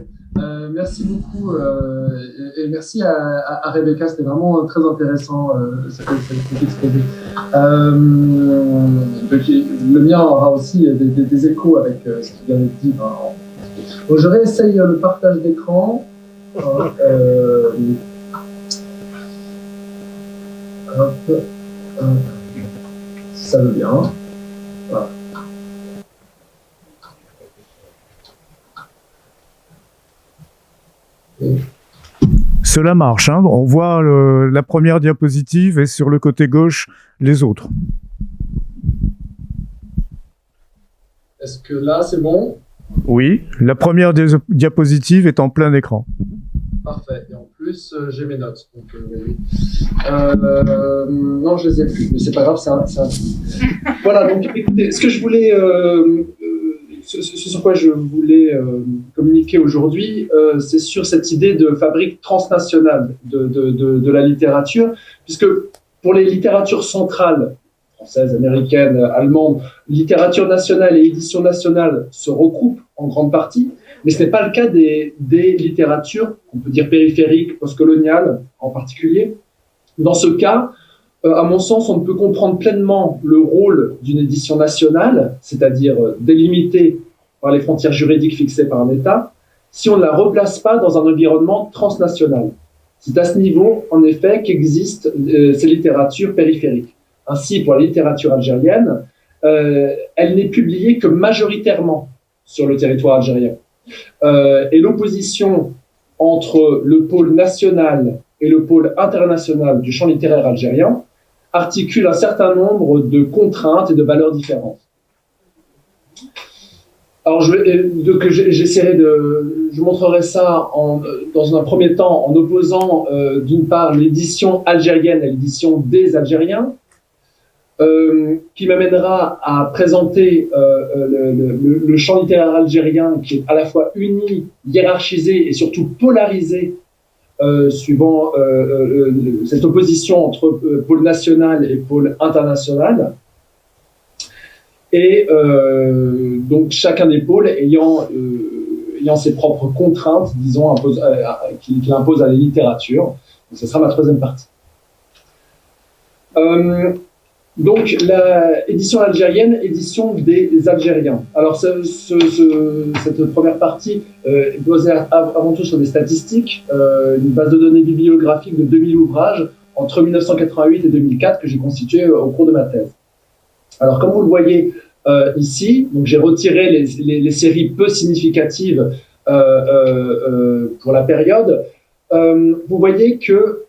Merci beaucoup et merci à Rebecca, c'était vraiment très intéressant cet exposé. Le mien aura aussi des échos avec ce qui vient d'être dit. Donc, je réessaye le partage d'écran. Si ça veut bien. Voilà. Cela marche, hein. On voit la première diapositive et sur le côté gauche, les autres. Est-ce que là, c'est bon? Oui, la première diapositive est en plein écran. Parfait. Et en plus, j'ai mes notes. Donc, non, je les ai plus, mais c'est pas grave, c'est un... Voilà, donc écoutez, ce que je voulais... ce sur quoi je voulais communiquer aujourd'hui, c'est sur cette idée de fabrique transnationale de la littérature, puisque pour les littératures centrales, françaises, américaines, allemandes, littérature nationale et édition nationale se recoupent en grande partie, mais ce n'est pas le cas des littératures, on peut dire périphériques, postcoloniales en particulier. Dans ce cas, à mon sens, on ne peut comprendre pleinement le rôle d'une édition nationale, c'est-à-dire délimitée par les frontières juridiques fixées par un État, si on ne la replace pas dans un environnement transnational. C'est à ce niveau, en effet, qu'existent ces littératures périphériques. Ainsi, pour la littérature algérienne, elle n'est publiée que majoritairement sur le territoire algérien. Et l'opposition entre le pôle national et le pôle international du champ littéraire algérien articule un certain nombre de contraintes et de valeurs différentes. Alors, je montrerai ça dans un premier temps en opposant d'une part l'édition algérienne et l'édition des Algériens, qui m'amènera à présenter le champ littéraire algérien qui est à la fois uni, hiérarchisé et surtout polarisé suivant cette opposition entre pôle national et pôle international. Et donc chacun des pôles ayant ses propres contraintes, disons, qu'il impose à la littérature. Donc, ce sera ma troisième partie. Donc, l'édition algérienne, édition des Algériens. Alors, cette première partie est basée avant tout sur des statistiques, une base de données bibliographique de 2000 ouvrages entre 1988 et 2004 que j'ai constituée au cours de ma thèse. Alors, comme vous le voyez ici. Donc j'ai retiré les séries peu significatives pour la période. Vous voyez que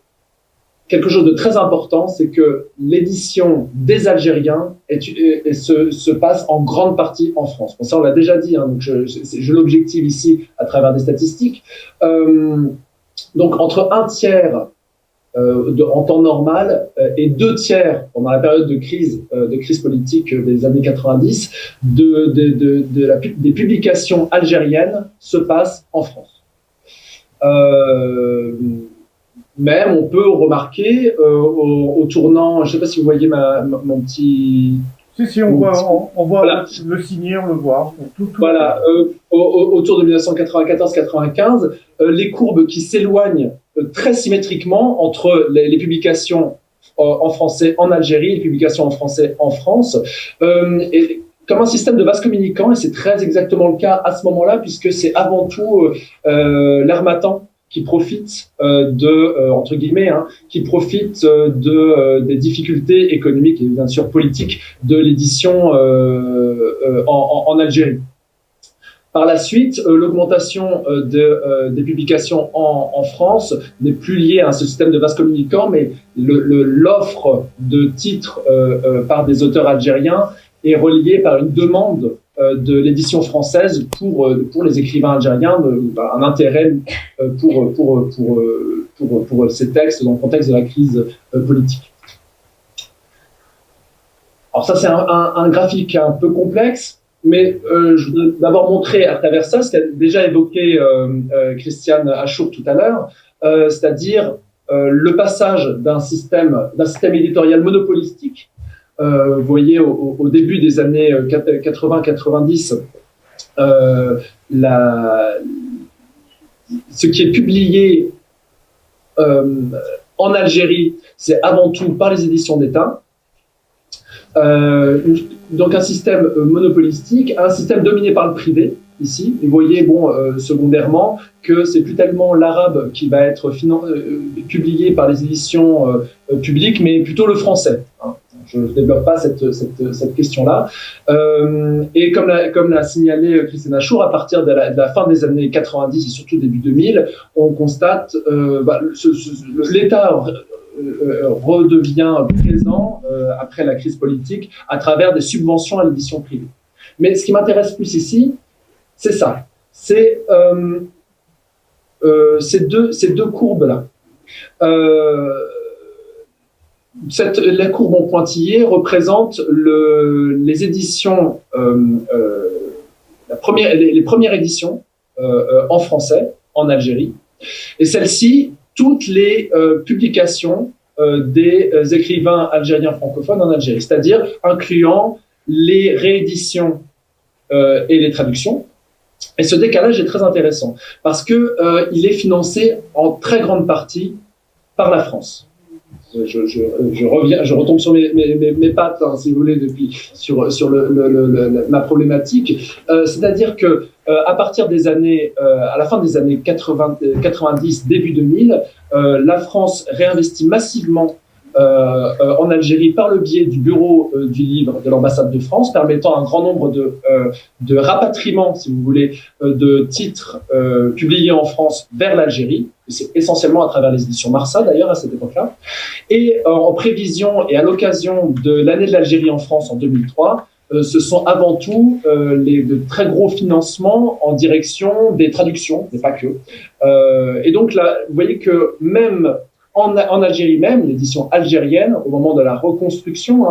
quelque chose de très important, c'est que l'édition des Algériens se passe en grande partie en France. Bon, ça, on l'a déjà dit, hein, donc je l'objective ici à travers des statistiques. Donc, entre un tiers en temps normal et 2 tiers pendant la période de crise politique des années 90, des publications algériennes se passent en France. Même on peut remarquer au tournant, je ne sais pas si vous voyez mon petit... Si, on voit voilà. Le signer, on le voit. Voilà, autour de 1994-95, les courbes qui s'éloignent très symétriquement entre les publications en français en Algérie et les publications en français en France. Et comme un système de vase communicant, et c'est très exactement le cas à ce moment-là, puisque c'est avant tout l'Harmattan qui profite entre guillemets, qui profite des difficultés économiques et bien sûr politiques de l'édition en Algérie. Par la suite, l'augmentation des publications en France n'est plus liée à ce système de vase communicant, mais l'offre de titres par des auteurs algériens est reliée par une demande de l'édition française pour les écrivains algériens, un intérêt pour ces textes dans le contexte de la crise politique. Alors ça, c'est un graphique un peu complexe, mais je veux d'abord montrer à travers ça ce qu'a déjà évoqué Christiane Achour tout à l'heure, c'est-à-dire le passage d'un système éditorial monopolistique. Vous voyez, au début des années 80-90, ce qui est publié en Algérie, c'est avant tout par les éditions d'État. Donc un système monopolistique, un système dominé par le privé, ici. Vous voyez, secondairement, que c'est plus tellement l'arabe qui va être publié par les éditions publiques, mais plutôt le français. Je ne développe pas cette question-là. Et comme l'a signalé Christiane Achour, à partir de la fin des années 90 et surtout début 2000, on constate l'État redevient présent après la crise politique à travers des subventions à l'édition privée. Mais ce qui m'intéresse plus ici, c'est ça. C'est ces deux courbes-là. La courbe en pointillé représente les éditions, les premières éditions en français en Algérie, et celle-ci, toutes les publications des écrivains algériens francophones en Algérie, c'est-à-dire incluant les rééditions et les traductions. Et ce décalage est très intéressant parce que il est financé en très grande partie par la France. Je retombe sur mes pattes, si vous voulez, sur ma problématique. C'est-à-dire que à partir des années, à la fin des années 90, début 2000, la France réinvestit massivement en Algérie par le biais du bureau du livre de l'ambassade de France, permettant un grand nombre de rapatriements, si vous voulez, de titres publiés en France vers l'Algérie. C'est essentiellement à travers les éditions Marsa, d'ailleurs, à cette époque-là. Et en prévision et à l'occasion de l'année de l'Algérie en France en 2003, ce sont avant tout de très gros financements en direction des traductions, mais pas que. Et donc là, vous voyez que même en Algérie même, l'édition algérienne, au moment de la reconstruction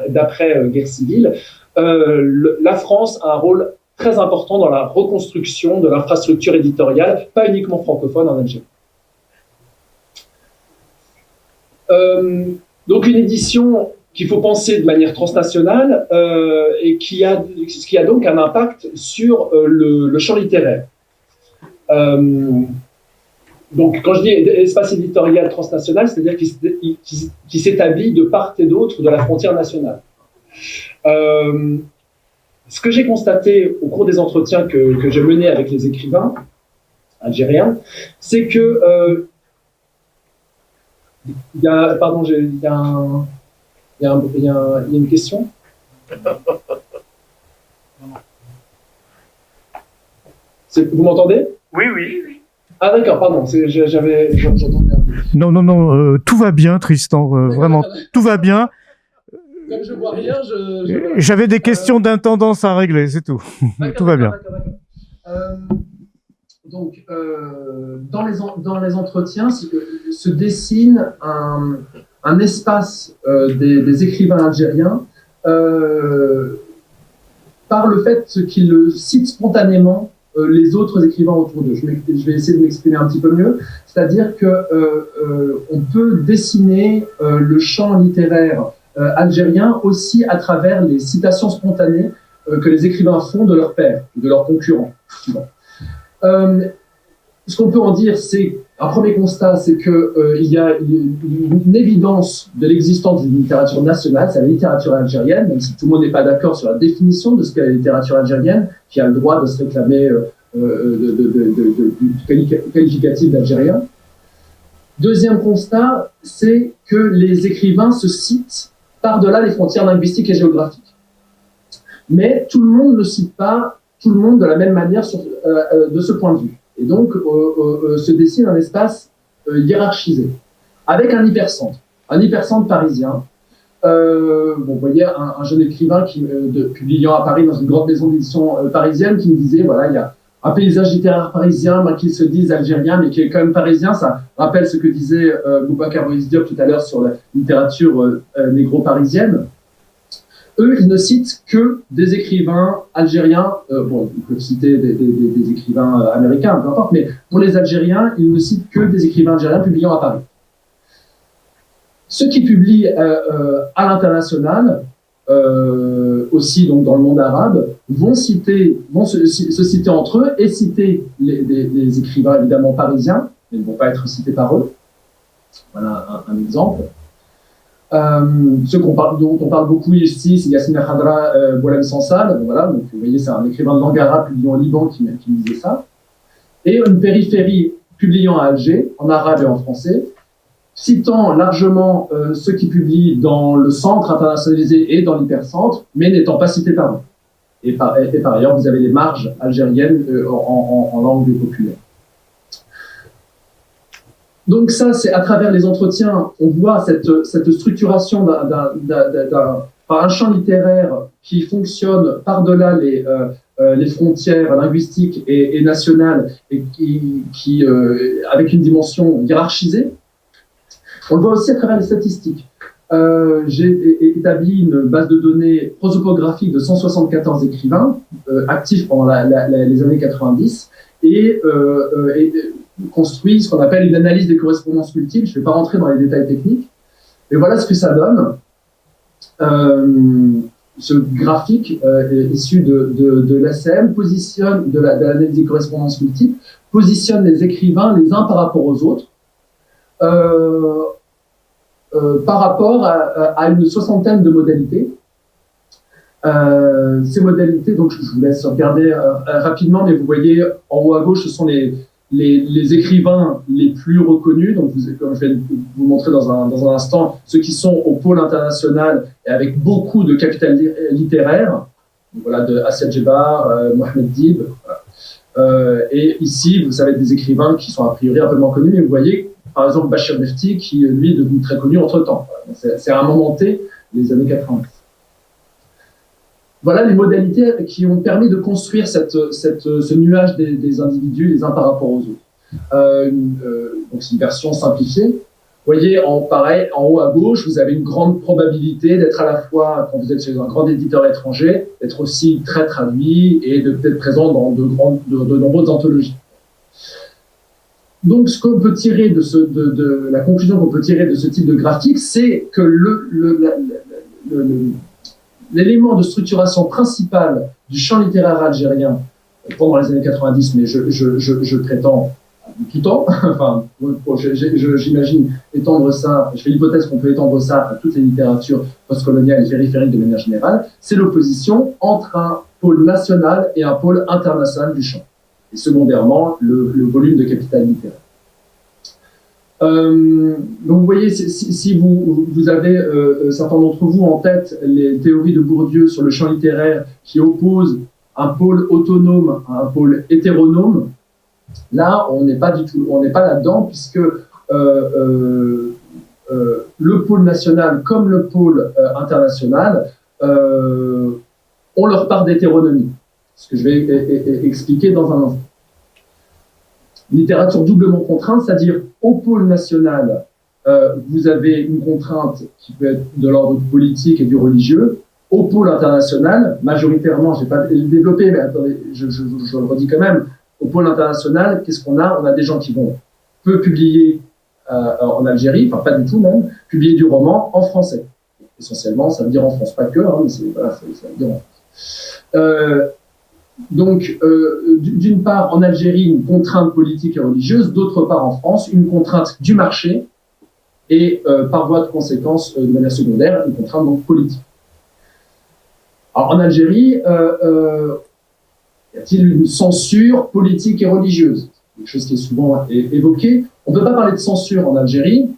d'après-guerre civile, la France a un rôle très important dans la reconstruction de l'infrastructure éditoriale, pas uniquement francophone en Algérie. Donc une édition qu'il faut penser de manière transnationale et qui a donc un impact sur le champ littéraire. Donc quand je dis espace éditorial transnational, c'est-à-dire qu'il s'établit de part et d'autre de la frontière nationale. Ce que j'ai constaté au cours des entretiens que j'ai menés avec les écrivains algériens, c'est que il y a une question. Vous m'entendez? Oui, oui. Ah d'accord, pardon, j'entendais un peu. Non, tout va bien, Tristan, vraiment, tout va bien. Comme je vois rien, J'avais des questions d'intendance à régler, c'est tout. Tout va bien. Donc, dans les entretiens, se dessine un espace des écrivains algériens par le fait qu'ils citent spontanément les autres écrivains autour d'eux. Je vais essayer de m'exprimer un petit peu mieux. C'est-à-dire que on peut dessiner le champ littéraire algérien aussi à travers les citations spontanées que les écrivains font de leurs pairs, de leurs concurrents. Ce qu'on peut en dire, c'est un premier constat, c'est que il y a une évidence de l'existence d'une littérature nationale, c'est la littérature algérienne, même si tout le monde n'est pas d'accord sur la définition de ce qu'est la littérature algérienne, qui a le droit de se réclamer du qualificatif d'algérien. Deuxième constat, c'est que les écrivains se citent par-delà les frontières linguistiques et géographiques. Mais tout le monde ne cite pas tout le monde de la même manière de ce point de vue. Et donc, se dessine un espace hiérarchisé, avec un hypercentre parisien. Vous voyez, un jeune écrivain publiant à Paris dans une grande maison d'édition parisienne qui me disait, voilà, il y a un paysage littéraire parisien, qui se disent algérien, mais qui est quand même parisien. Ça rappelle ce que disait Boubacar Boris Diop tout à l'heure sur la littérature négro-parisienne. Eux, ils ne citent que des écrivains algériens. Bon, ils peuvent citer des écrivains américains, peu importe, mais pour les Algériens, ils ne citent que des écrivains algériens publiant à Paris. Ceux qui publient à l'international, aussi donc dans le monde arabe, vont se citer entre eux et citer les écrivains évidemment parisiens, mais ils ne vont pas être cités par eux. Voilà un exemple. Ceux dont on parle beaucoup ici, c'est Yassine Khadra, Boualem Sansal. Voilà, donc vous voyez, c'est un écrivain de langue arabe publiant au Liban qui disait ça. Et une périphérie publiant à Alger, en arabe et en français, citant largement ceux qui publient dans le centre internationalisé et dans l'hypercentre, mais n'étant pas cités par eux. Et par ailleurs, vous avez les marges algériennes en langue populaire. Donc ça, c'est à travers les entretiens, on voit cette structuration par un champ littéraire qui fonctionne par-delà les frontières linguistiques et nationales, et qui avec une dimension hiérarchisée. On le voit aussi à travers les statistiques. J'ai établi une base de données prosopographique de 174 écrivains actifs pendant les années 90 et construit ce qu'on appelle une analyse des correspondances multiples. Je ne vais pas rentrer dans les détails techniques. Et voilà ce que ça donne. Ce graphique issu de l'ACM positionne, de l'analyse des correspondances multiples, positionne les écrivains les uns par rapport aux autres, par rapport à une soixantaine de modalités. Ces modalités, donc je vous laisse regarder rapidement, mais vous voyez en haut à gauche, ce sont les écrivains les plus reconnus. Donc, comme je vais vous montrer dans un instant, ceux qui sont au pôle international et avec beaucoup de capital littéraire. Donc, voilà, de Assia Djebar, Mohamed Dib. Et ici, vous savez, des écrivains qui sont a priori un peu moins connus, mais vous voyez, par exemple, Bachir Nefti, qui, lui, est devenu très connu entre-temps. C'est à un moment T, les années 80. Voilà les modalités qui ont permis de construire ce nuage des individus les uns par rapport aux autres. Donc c'est une version simplifiée. Vous voyez, pareil, en haut à gauche, vous avez une grande probabilité d'être à la fois, quand vous êtes chez un grand éditeur étranger, d'être aussi très traduit et d'être présent dans de nombreuses anthologies. Donc, ce qu'on peut tirer de la conclusion qu'on peut tirer de ce type de graphique, c'est que l'élément de structuration principal du champ littéraire algérien pendant les années 90, mais je prétends tout le temps, enfin, j'imagine étendre ça, je fais l'hypothèse qu'on peut étendre ça à toutes les littératures postcoloniales et périphériques de manière générale, c'est l'opposition entre un pôle national et un pôle international du champ. Et secondairement, le volume de capital littéraire. Donc vous voyez, si vous avez certains d'entre vous en tête les théories de Bourdieu sur le champ littéraire qui opposent un pôle autonome à un pôle hétéronome. Là, on n'est pas là-dedans, puisque le pôle national comme le pôle international ont leur part d'hétéronomie, ce que je vais expliquer dans un instant. Littérature doublement contrainte, c'est-à-dire au pôle national, vous avez une contrainte qui peut être de l'ordre politique et du religieux. Au pôle international, majoritairement, je n'ai pas développé, mais attendez, je le redis quand même, au pôle international, qu'est-ce qu'on a? On a des gens qui vont peu publier en Algérie, enfin pas du tout même, publier du roman en français. Essentiellement, ça veut dire en France, pas que, hein, mais ça veut dire en France. Donc, d'une part, en Algérie, une contrainte politique et religieuse, d'autre part, en France, une contrainte du marché et, par voie de conséquence, de manière secondaire, une contrainte donc politique. Alors, en Algérie, y a-t-il une censure politique et religieuse? Quelque chose qui est souvent évoqué. On ne peut pas parler de censure en Algérie,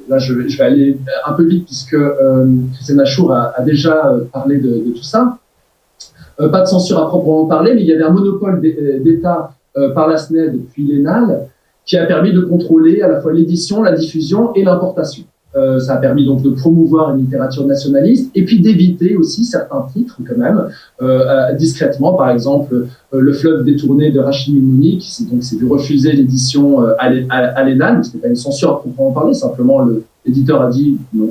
là, je vais aller un peu vite puisque Christiane Achour a déjà parlé de tout ça. Pas de censure à proprement parler, mais il y avait un monopole d'État par la SNED puis l'ENAL qui a permis de contrôler à la fois l'édition, la diffusion et l'importation. Ça a permis donc de promouvoir une littérature nationaliste et puis d'éviter aussi certains titres quand même discrètement. Par exemple, Le fleuve détourné de Rachid Mimouni qui s'est vu refuser l'édition à l'ENAL. C'était pas une censure à proprement parler, simplement l'éditeur a dit non.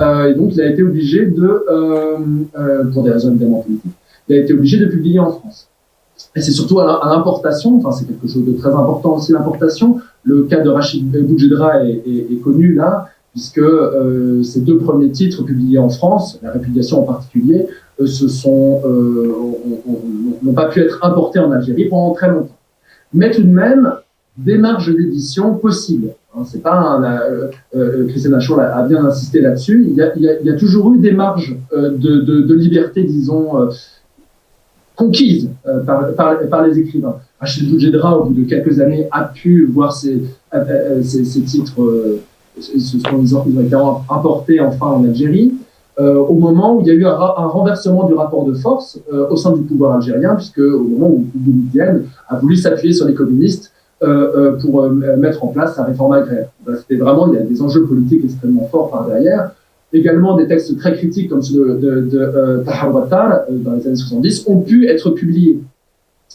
Et donc il a été obligé pour des raisons évidemment politiques, il a été obligé de publier en France. Et c'est surtout à l'importation, enfin c'est quelque chose de très important aussi l'importation. Le cas de Rachid Boudjedra est connu là, puisque ces deux premiers titres publiés en France, la Républication en particulier, n'ont pas pu être importés en Algérie pendant très longtemps. Mais tout de même, des marges d'édition possibles. Hein, c'est pas Christiane Achour a bien insisté là-dessus. Il y a toujours eu des marges de liberté, disons, conquises par les écrivains. Rachid Boudjedra, au bout de quelques années, a pu voir ces titres. Ils ont été importés enfin en Algérie, au moment où il y a eu un renversement du rapport de force au sein du pouvoir algérien, puisque au moment où Boumedienne a voulu s'appuyer sur les communistes pour mettre en place sa réforme agraire. C'était vraiment, il y a des enjeux politiques extrêmement forts par derrière. Également, des textes très critiques comme ceux de Tahar Wattar dans les années 70 ont pu être publiés.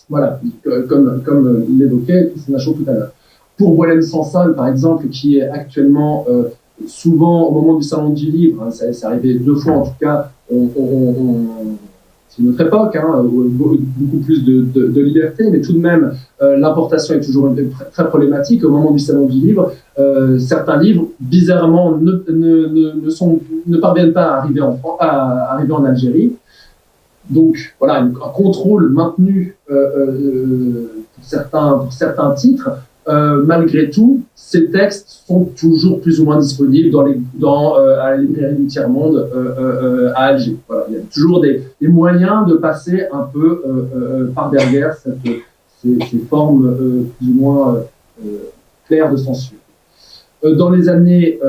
Voilà, comme l'évoquait Christiane Achour tout à l'heure. Pour Boualem Sansal, par exemple, qui est actuellement souvent au moment du Salon du Livre, hein, c'est arrivé 2 fois en tout cas, c'est une autre époque, hein, beaucoup plus de liberté, mais tout de même, l'importation est toujours très problématique. Au moment du Salon du Livre, certains livres, bizarrement, ne parviennent pas à arriver en Algérie. Donc, voilà, un contrôle maintenu pour certains titres. Malgré tout, ces textes sont toujours plus ou moins disponibles à la librairie du Tiers-Monde à Alger. Voilà, il y a toujours des moyens de passer un peu par derrière ces formes plus ou moins claires de censure. Dans les années,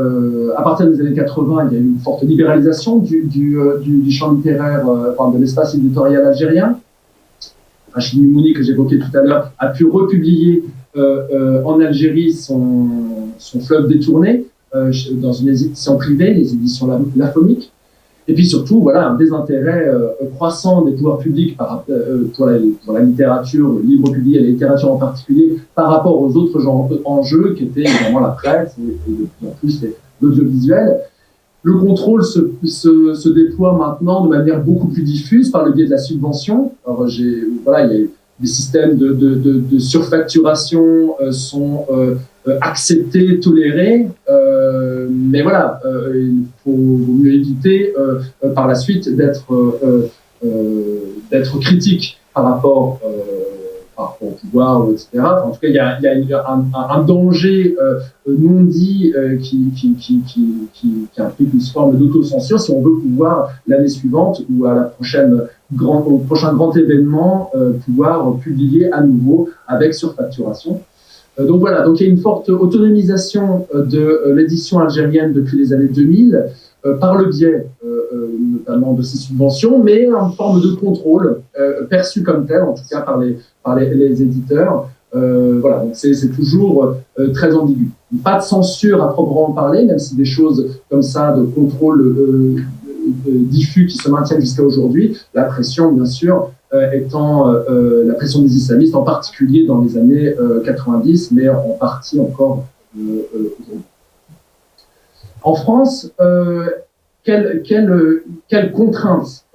à partir des années 80, il y a eu une forte libéralisation du champ littéraire, de l'espace éditorial algérien. Rachid Mimouni, que j'évoquais tout à l'heure, a pu republier en Algérie son fleuve détourné dans une édition privée, les éditions Laphonique. Et puis surtout, voilà, un désintérêt croissant des pouvoirs publics pour la littérature, le livre publié, la littérature en particulier, par rapport aux autres enjeux qui étaient évidemment la presse et de plus en plus l'audiovisuel. Le contrôle se déploie maintenant de manière beaucoup plus diffuse par le biais de la subvention. Alors, il y a des systèmes de surfacturation sont acceptés, tolérés, mais voilà, il vaut mieux éviter par la suite d'être critique par rapport au pouvoir, etc. Enfin, en tout cas, il y a un danger non dit qui implique une forme d'autocensure si on veut pouvoir, l'année suivante ou à la au prochain grand événement, pouvoir publier à nouveau avec surfacturation. Donc voilà, donc il y a une forte autonomisation de l'édition algérienne depuis les années 2000 par le biais notamment de ces subventions, mais en forme de contrôle perçu comme tel, en tout cas par les éditeurs. Voilà, donc c'est toujours très ambigu. Pas de censure à proprement parler, même si des choses comme ça de contrôle diffus qui se maintiennent jusqu'à aujourd'hui. La pression, bien sûr, étant la pression des islamistes, en particulier dans les années 90, mais en partie encore aujourd'hui. En France, quelles contraintes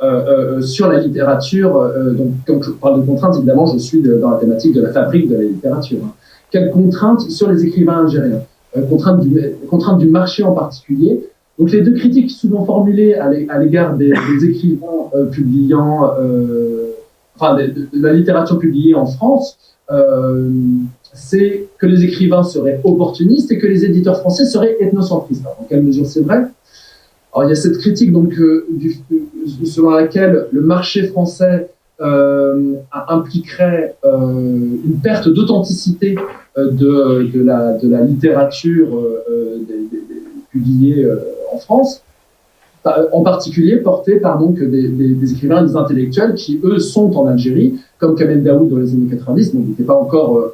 sur la littérature, donc quand je parle de contraintes, évidemment, je suis dans la thématique de la fabrique de la littérature. Hein. Quelles contraintes sur les écrivains algériens, contraintes du marché en particulier. Donc les deux critiques souvent formulées à l'égard des écrivains publiant, de la littérature publiée en France, c'est que les écrivains seraient opportunistes et que les éditeurs français seraient ethnocentristes. Alors, dans quelle mesure c'est vrai ? Alors, il y a cette critique donc, selon laquelle le marché français impliquerait une perte d'authenticité de la littérature publiée en France, en particulier portée par donc, des écrivains et des intellectuels qui, eux, sont en Algérie, comme Kamel Daoud dans les années 90, donc il n'était pas encore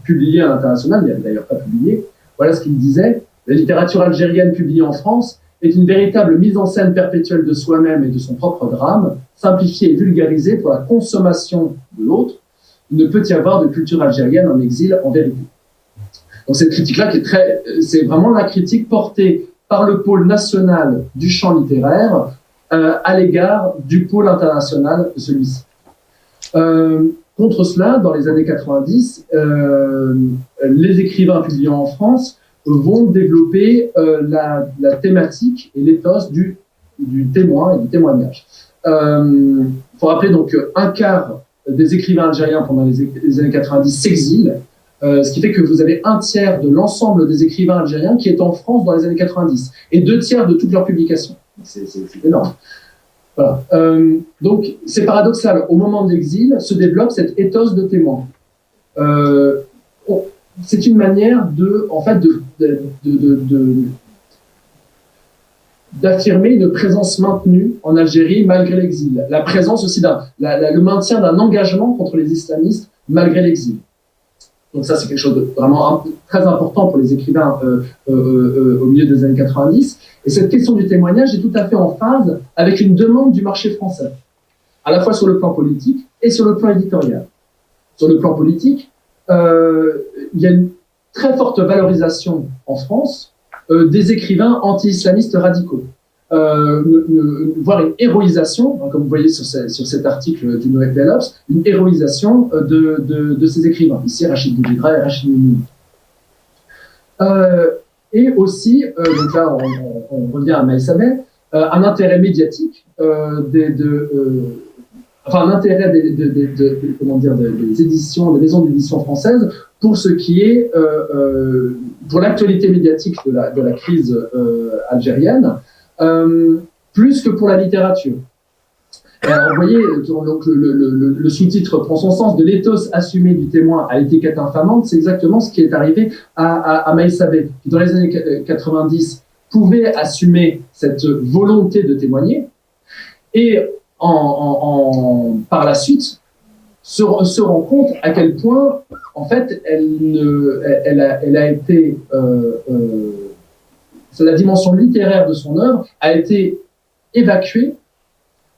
publié à l'international, il n'avait d'ailleurs pas publié. Voilà ce qu'il disait. La littérature algérienne publiée en France est une véritable mise en scène perpétuelle de soi-même et de son propre drame, simplifiée et vulgarisée pour la consommation de l'autre. Il ne peut y avoir de culture algérienne en exil en vérité. Donc cette critique-là, c'est vraiment la critique portée par le pôle national du champ littéraire à l'égard du pôle international de celui-ci. Contre cela, dans les années 90, les écrivains publiant en France vont développer la thématique et l'éthos du témoin et du témoignage. Faut rappeler donc un quart des écrivains algériens pendant les années 90 s'exilent, ce qui fait que vous avez un tiers de l'ensemble des écrivains algériens qui est en France dans les années 90 et 2/3 de toutes leurs publications. C'est énorme. Voilà. Donc c'est paradoxal. Au moment de l'exil se développe cette éthos de témoin. C'est une manière d'affirmer une présence maintenue en Algérie malgré l'exil. La présence aussi le maintien d'un engagement contre les islamistes malgré l'exil. Donc ça, c'est quelque chose de vraiment très important pour les écrivains au milieu des années 90. Et cette question du témoignage est tout à fait en phase avec une demande du marché français, à la fois sur le plan politique et sur le plan éditorial. Sur le plan politique, il y a une très forte valorisation en France des écrivains anti-islamistes radicaux, voire une héroïsation, comme vous voyez sur cet article du Noël Delops, une héroïsation de ces écrivains. Ici, Rachid Bouguidra et Rachid Mimi. Et aussi, donc là, on revient à Maïsabeh, un intérêt médiatique, un intérêt des éditions, des maisons d'édition françaises pour ce qui est pour l'actualité médiatique de la crise algérienne, plus que pour la littérature. Alors, vous voyez, donc le sous-titre prend son sens, de l'éthos assumé du témoin à l'étiquette infamante. C'est exactement ce qui est arrivé à Maïsabeh, qui dans les années 90 pouvait assumer cette volonté de témoigner, et par la suite se rend compte à quel point, en fait, elle a été la dimension littéraire de son œuvre a été évacuée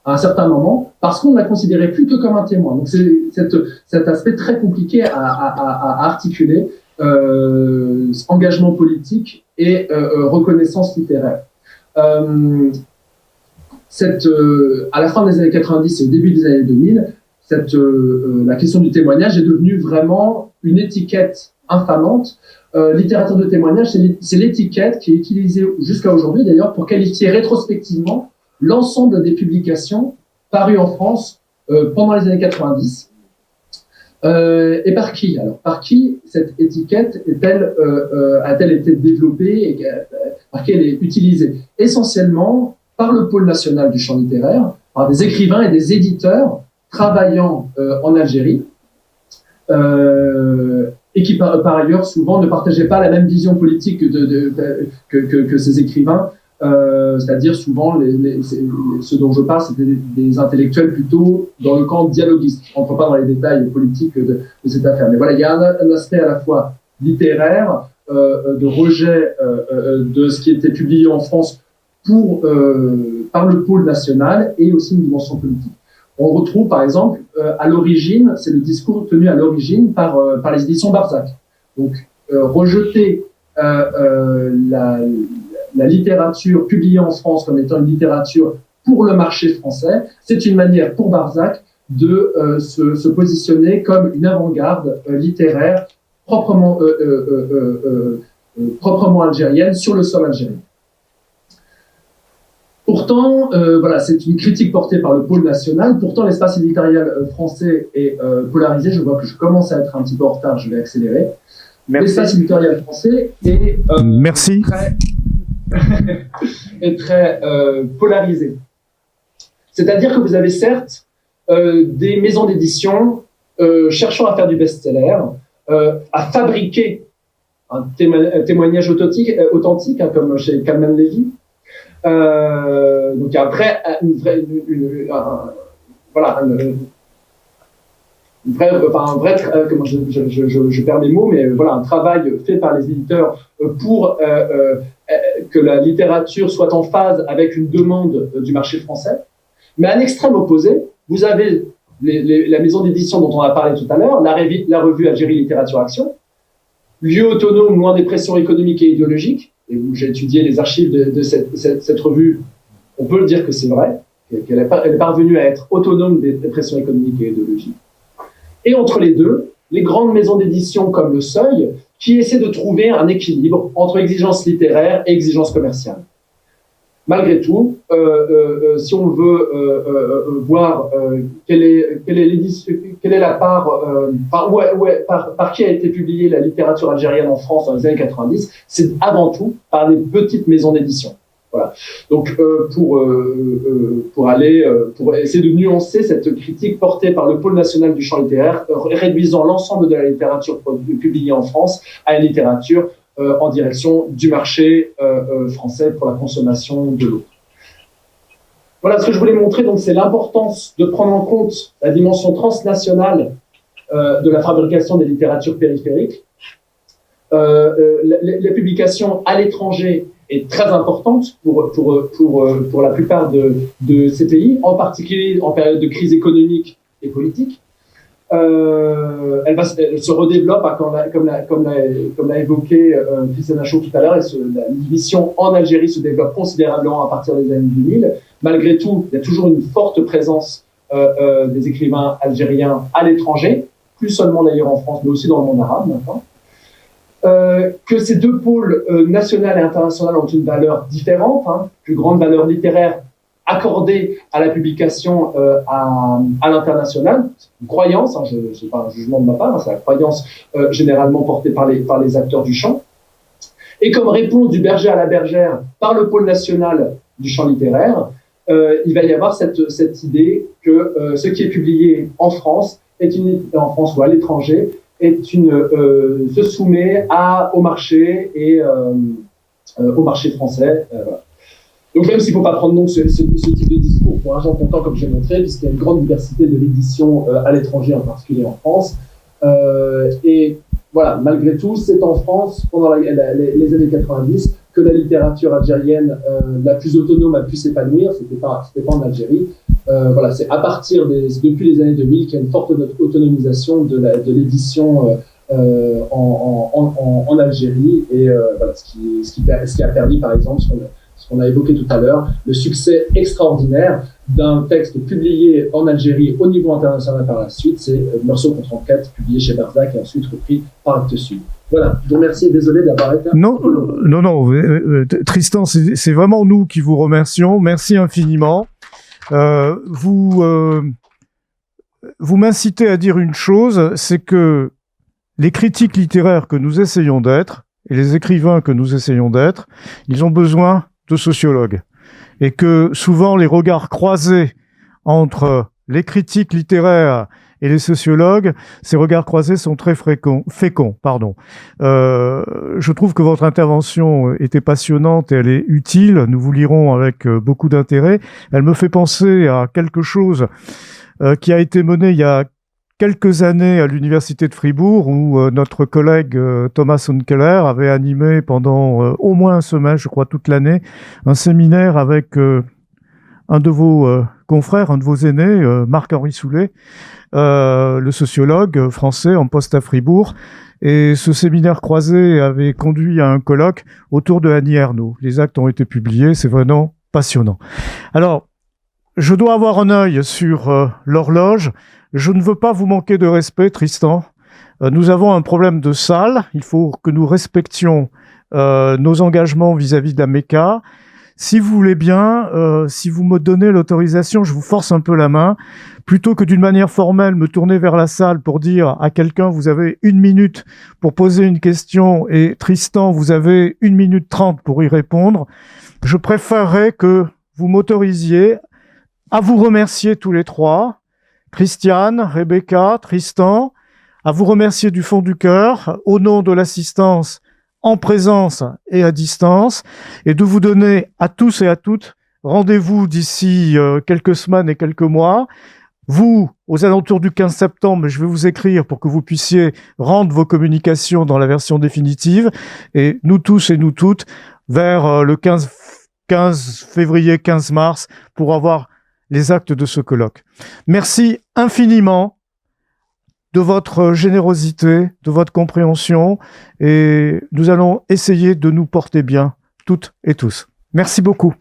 à un certain moment parce qu'on ne la considérait plus que comme un témoin. Donc c'est cet aspect très compliqué à articuler, engagement politique et reconnaissance littéraire. À la fin des années 90 et au début des années 2000, la question du témoignage est devenue vraiment une étiquette infamante. Littérature de témoignage, c'est l'étiquette qui est utilisée jusqu'à aujourd'hui d'ailleurs pour qualifier rétrospectivement l'ensemble des publications parues en France pendant les années 90. Et par qui? Alors, par qui cette étiquette a-t-elle été développée et par qui elle est utilisée? Essentiellement par le pôle national du champ littéraire, par des écrivains et des éditeurs travaillant en Algérie, et qui par ailleurs souvent ne partageaient pas la même vision politique que ces écrivains c'est-à-dire souvent ceux dont je parle, c'était des intellectuels plutôt dans le camp dialoguiste. Je ne rentre pas dans les détails politiques de cette affaire. Mais voilà, il y a un aspect à la fois littéraire, de rejet de ce qui était publié en France par le pôle national, et aussi une dimension politique. On retrouve par exemple à l'origine, c'est le discours tenu à l'origine par les éditions Barzac. Donc rejeter la littérature publiée en France comme étant une littérature pour le marché français, c'est une manière pour Barzac de se positionner comme une avant-garde littéraire proprement algérienne sur le sol algérien. Pourtant, voilà, c'est une critique portée par le pôle national. Pourtant, l'espace éditorial français est polarisé. Je vois que je commence à être un petit peu en retard, je vais accélérer. L'espace éditorial français est Merci. très polarisé. C'est-à-dire que vous avez certes des maisons d'édition cherchant à faire du best-seller, à fabriquer un témoignage authentique comme chez Kalman Levy. Donc il y a je perds mes mots, mais voilà, un travail fait par les éditeurs pour que la littérature soit en phase avec une demande du marché français. Mais à l'extrême opposé, vous avez la maison d'édition dont on a parlé tout à l'heure, la revue Algérie Littérature Action, lieu autonome loin des pressions économiques et idéologiques. Et où j'ai étudié les archives de cette revue, on peut le dire que c'est vrai, qu'elle est parvenue à être autonome des pressions économiques et idéologiques. Et entre les deux, les grandes maisons d'édition comme le Seuil, qui essaient de trouver un équilibre entre exigences littéraires et exigences commerciales. Malgré tout, si on veut voir quelle est la part, par qui a été publiée la littérature algérienne en France dans les années 90, c'est avant tout par les petites maisons d'édition. Voilà. Donc pour essayer de nuancer cette critique portée par le pôle national du champ littéraire, réduisant l'ensemble de la littérature publiée en France à une littérature en direction du marché français pour la consommation de l'eau. Voilà ce que je voulais montrer, donc c'est l'importance de prendre en compte la dimension transnationale de la fabrication des littératures périphériques. La publication à l'étranger est très importante pour la plupart de ces pays, en particulier en période de crise économique et politique. Elle se redéveloppe, comme l'a évoqué Christiane Achour tout à l'heure, la mission en Algérie se développe considérablement à partir des années 2000. Malgré tout, il y a toujours une forte présence des écrivains algériens à l'étranger, plus seulement d'ailleurs en France, mais aussi dans le monde arabe maintenant. Que ces deux pôles national et international ont une valeur différente, plus grande valeur littéraire accordée à la publication à l'international, une croyance, c'est pas un jugement de ma part, c'est la croyance généralement portée par les acteurs du champ. Et comme réponse du berger à la bergère par le pôle national du champ littéraire, il va y avoir cette idée que ce qui est publié en France ou à l'étranger se soumet au marché et au marché français. Voilà. Donc même s'il ne faut pas prendre donc ce type de discours pour argent comptant comme j'ai montré, puisqu'il y a une grande diversité de l'édition à l'étranger, en particulier en France. Et voilà, malgré tout, c'est en France, pendant les années 90, que la littérature algérienne la plus autonome a pu s'épanouir. C'était pas en Algérie. Voilà, c'est à partir depuis les années 2000 qu'il y a une forte autonomisation de l'édition en Algérie, et voilà, ce qui a permis, par exemple, ce qu'on a évoqué tout à l'heure, le succès extraordinaire d'un texte publié en Algérie au niveau international par la suite, c'est Meursault contre Enquête, publié chez Barzac et ensuite repris par Actes Sud. Voilà, je vous remercie et désolé d'avoir été... Non, Tristan, c'est vraiment nous qui vous remercions. Merci infiniment. Vous m'incitez à dire une chose, c'est que les critiques littéraires que nous essayons d'être, et les écrivains que nous essayons d'être, ils ont besoin de sociologues. Et que souvent les regards croisés entre les critiques littéraires et les sociologues, ces regards croisés sont très féconds. Je trouve que votre intervention était passionnante et elle est utile. Nous vous lirons avec beaucoup d'intérêt. Elle me fait penser à quelque chose qui a été mené il y a quelques années à l'université de Fribourg, où notre collègue Thomas Unkeler avait animé pendant au moins une semaine, je crois toute l'année, un séminaire avec un de vos confrères, un de vos aînés, Marc-Henri Soulet, le sociologue français en poste à Fribourg. Et ce séminaire croisé avait conduit à un colloque autour de Annie Ernaux. Les actes ont été publiés, c'est vraiment passionnant. Alors, je dois avoir un œil sur l'horloge. Je ne veux pas vous manquer de respect, Tristan. Nous avons un problème de salle. Il faut que nous respections nos engagements vis-à-vis de la Mecca. Si vous voulez bien, si vous me donnez l'autorisation, je vous force un peu la main. Plutôt que d'une manière formelle me tourner vers la salle pour dire à quelqu'un, vous avez 1 minute pour poser une question et Tristan, vous avez 1 minute 30 pour y répondre, je préférerais que vous m'autorisiez à vous remercier tous les trois, Christiane, Rebecca, Tristan, à vous remercier du fond du cœur, au nom de l'assistance en présence et à distance, et de vous donner à tous et à toutes rendez-vous d'ici quelques semaines et quelques mois. Vous, aux alentours du 15 septembre, je vais vous écrire pour que vous puissiez rendre vos communications dans la version définitive, et nous tous et nous toutes, vers le 15 février, 15 mars, pour avoir les actes de ce colloque. Merci infiniment de votre générosité, de votre compréhension, et nous allons essayer de nous porter bien, toutes et tous. Merci beaucoup.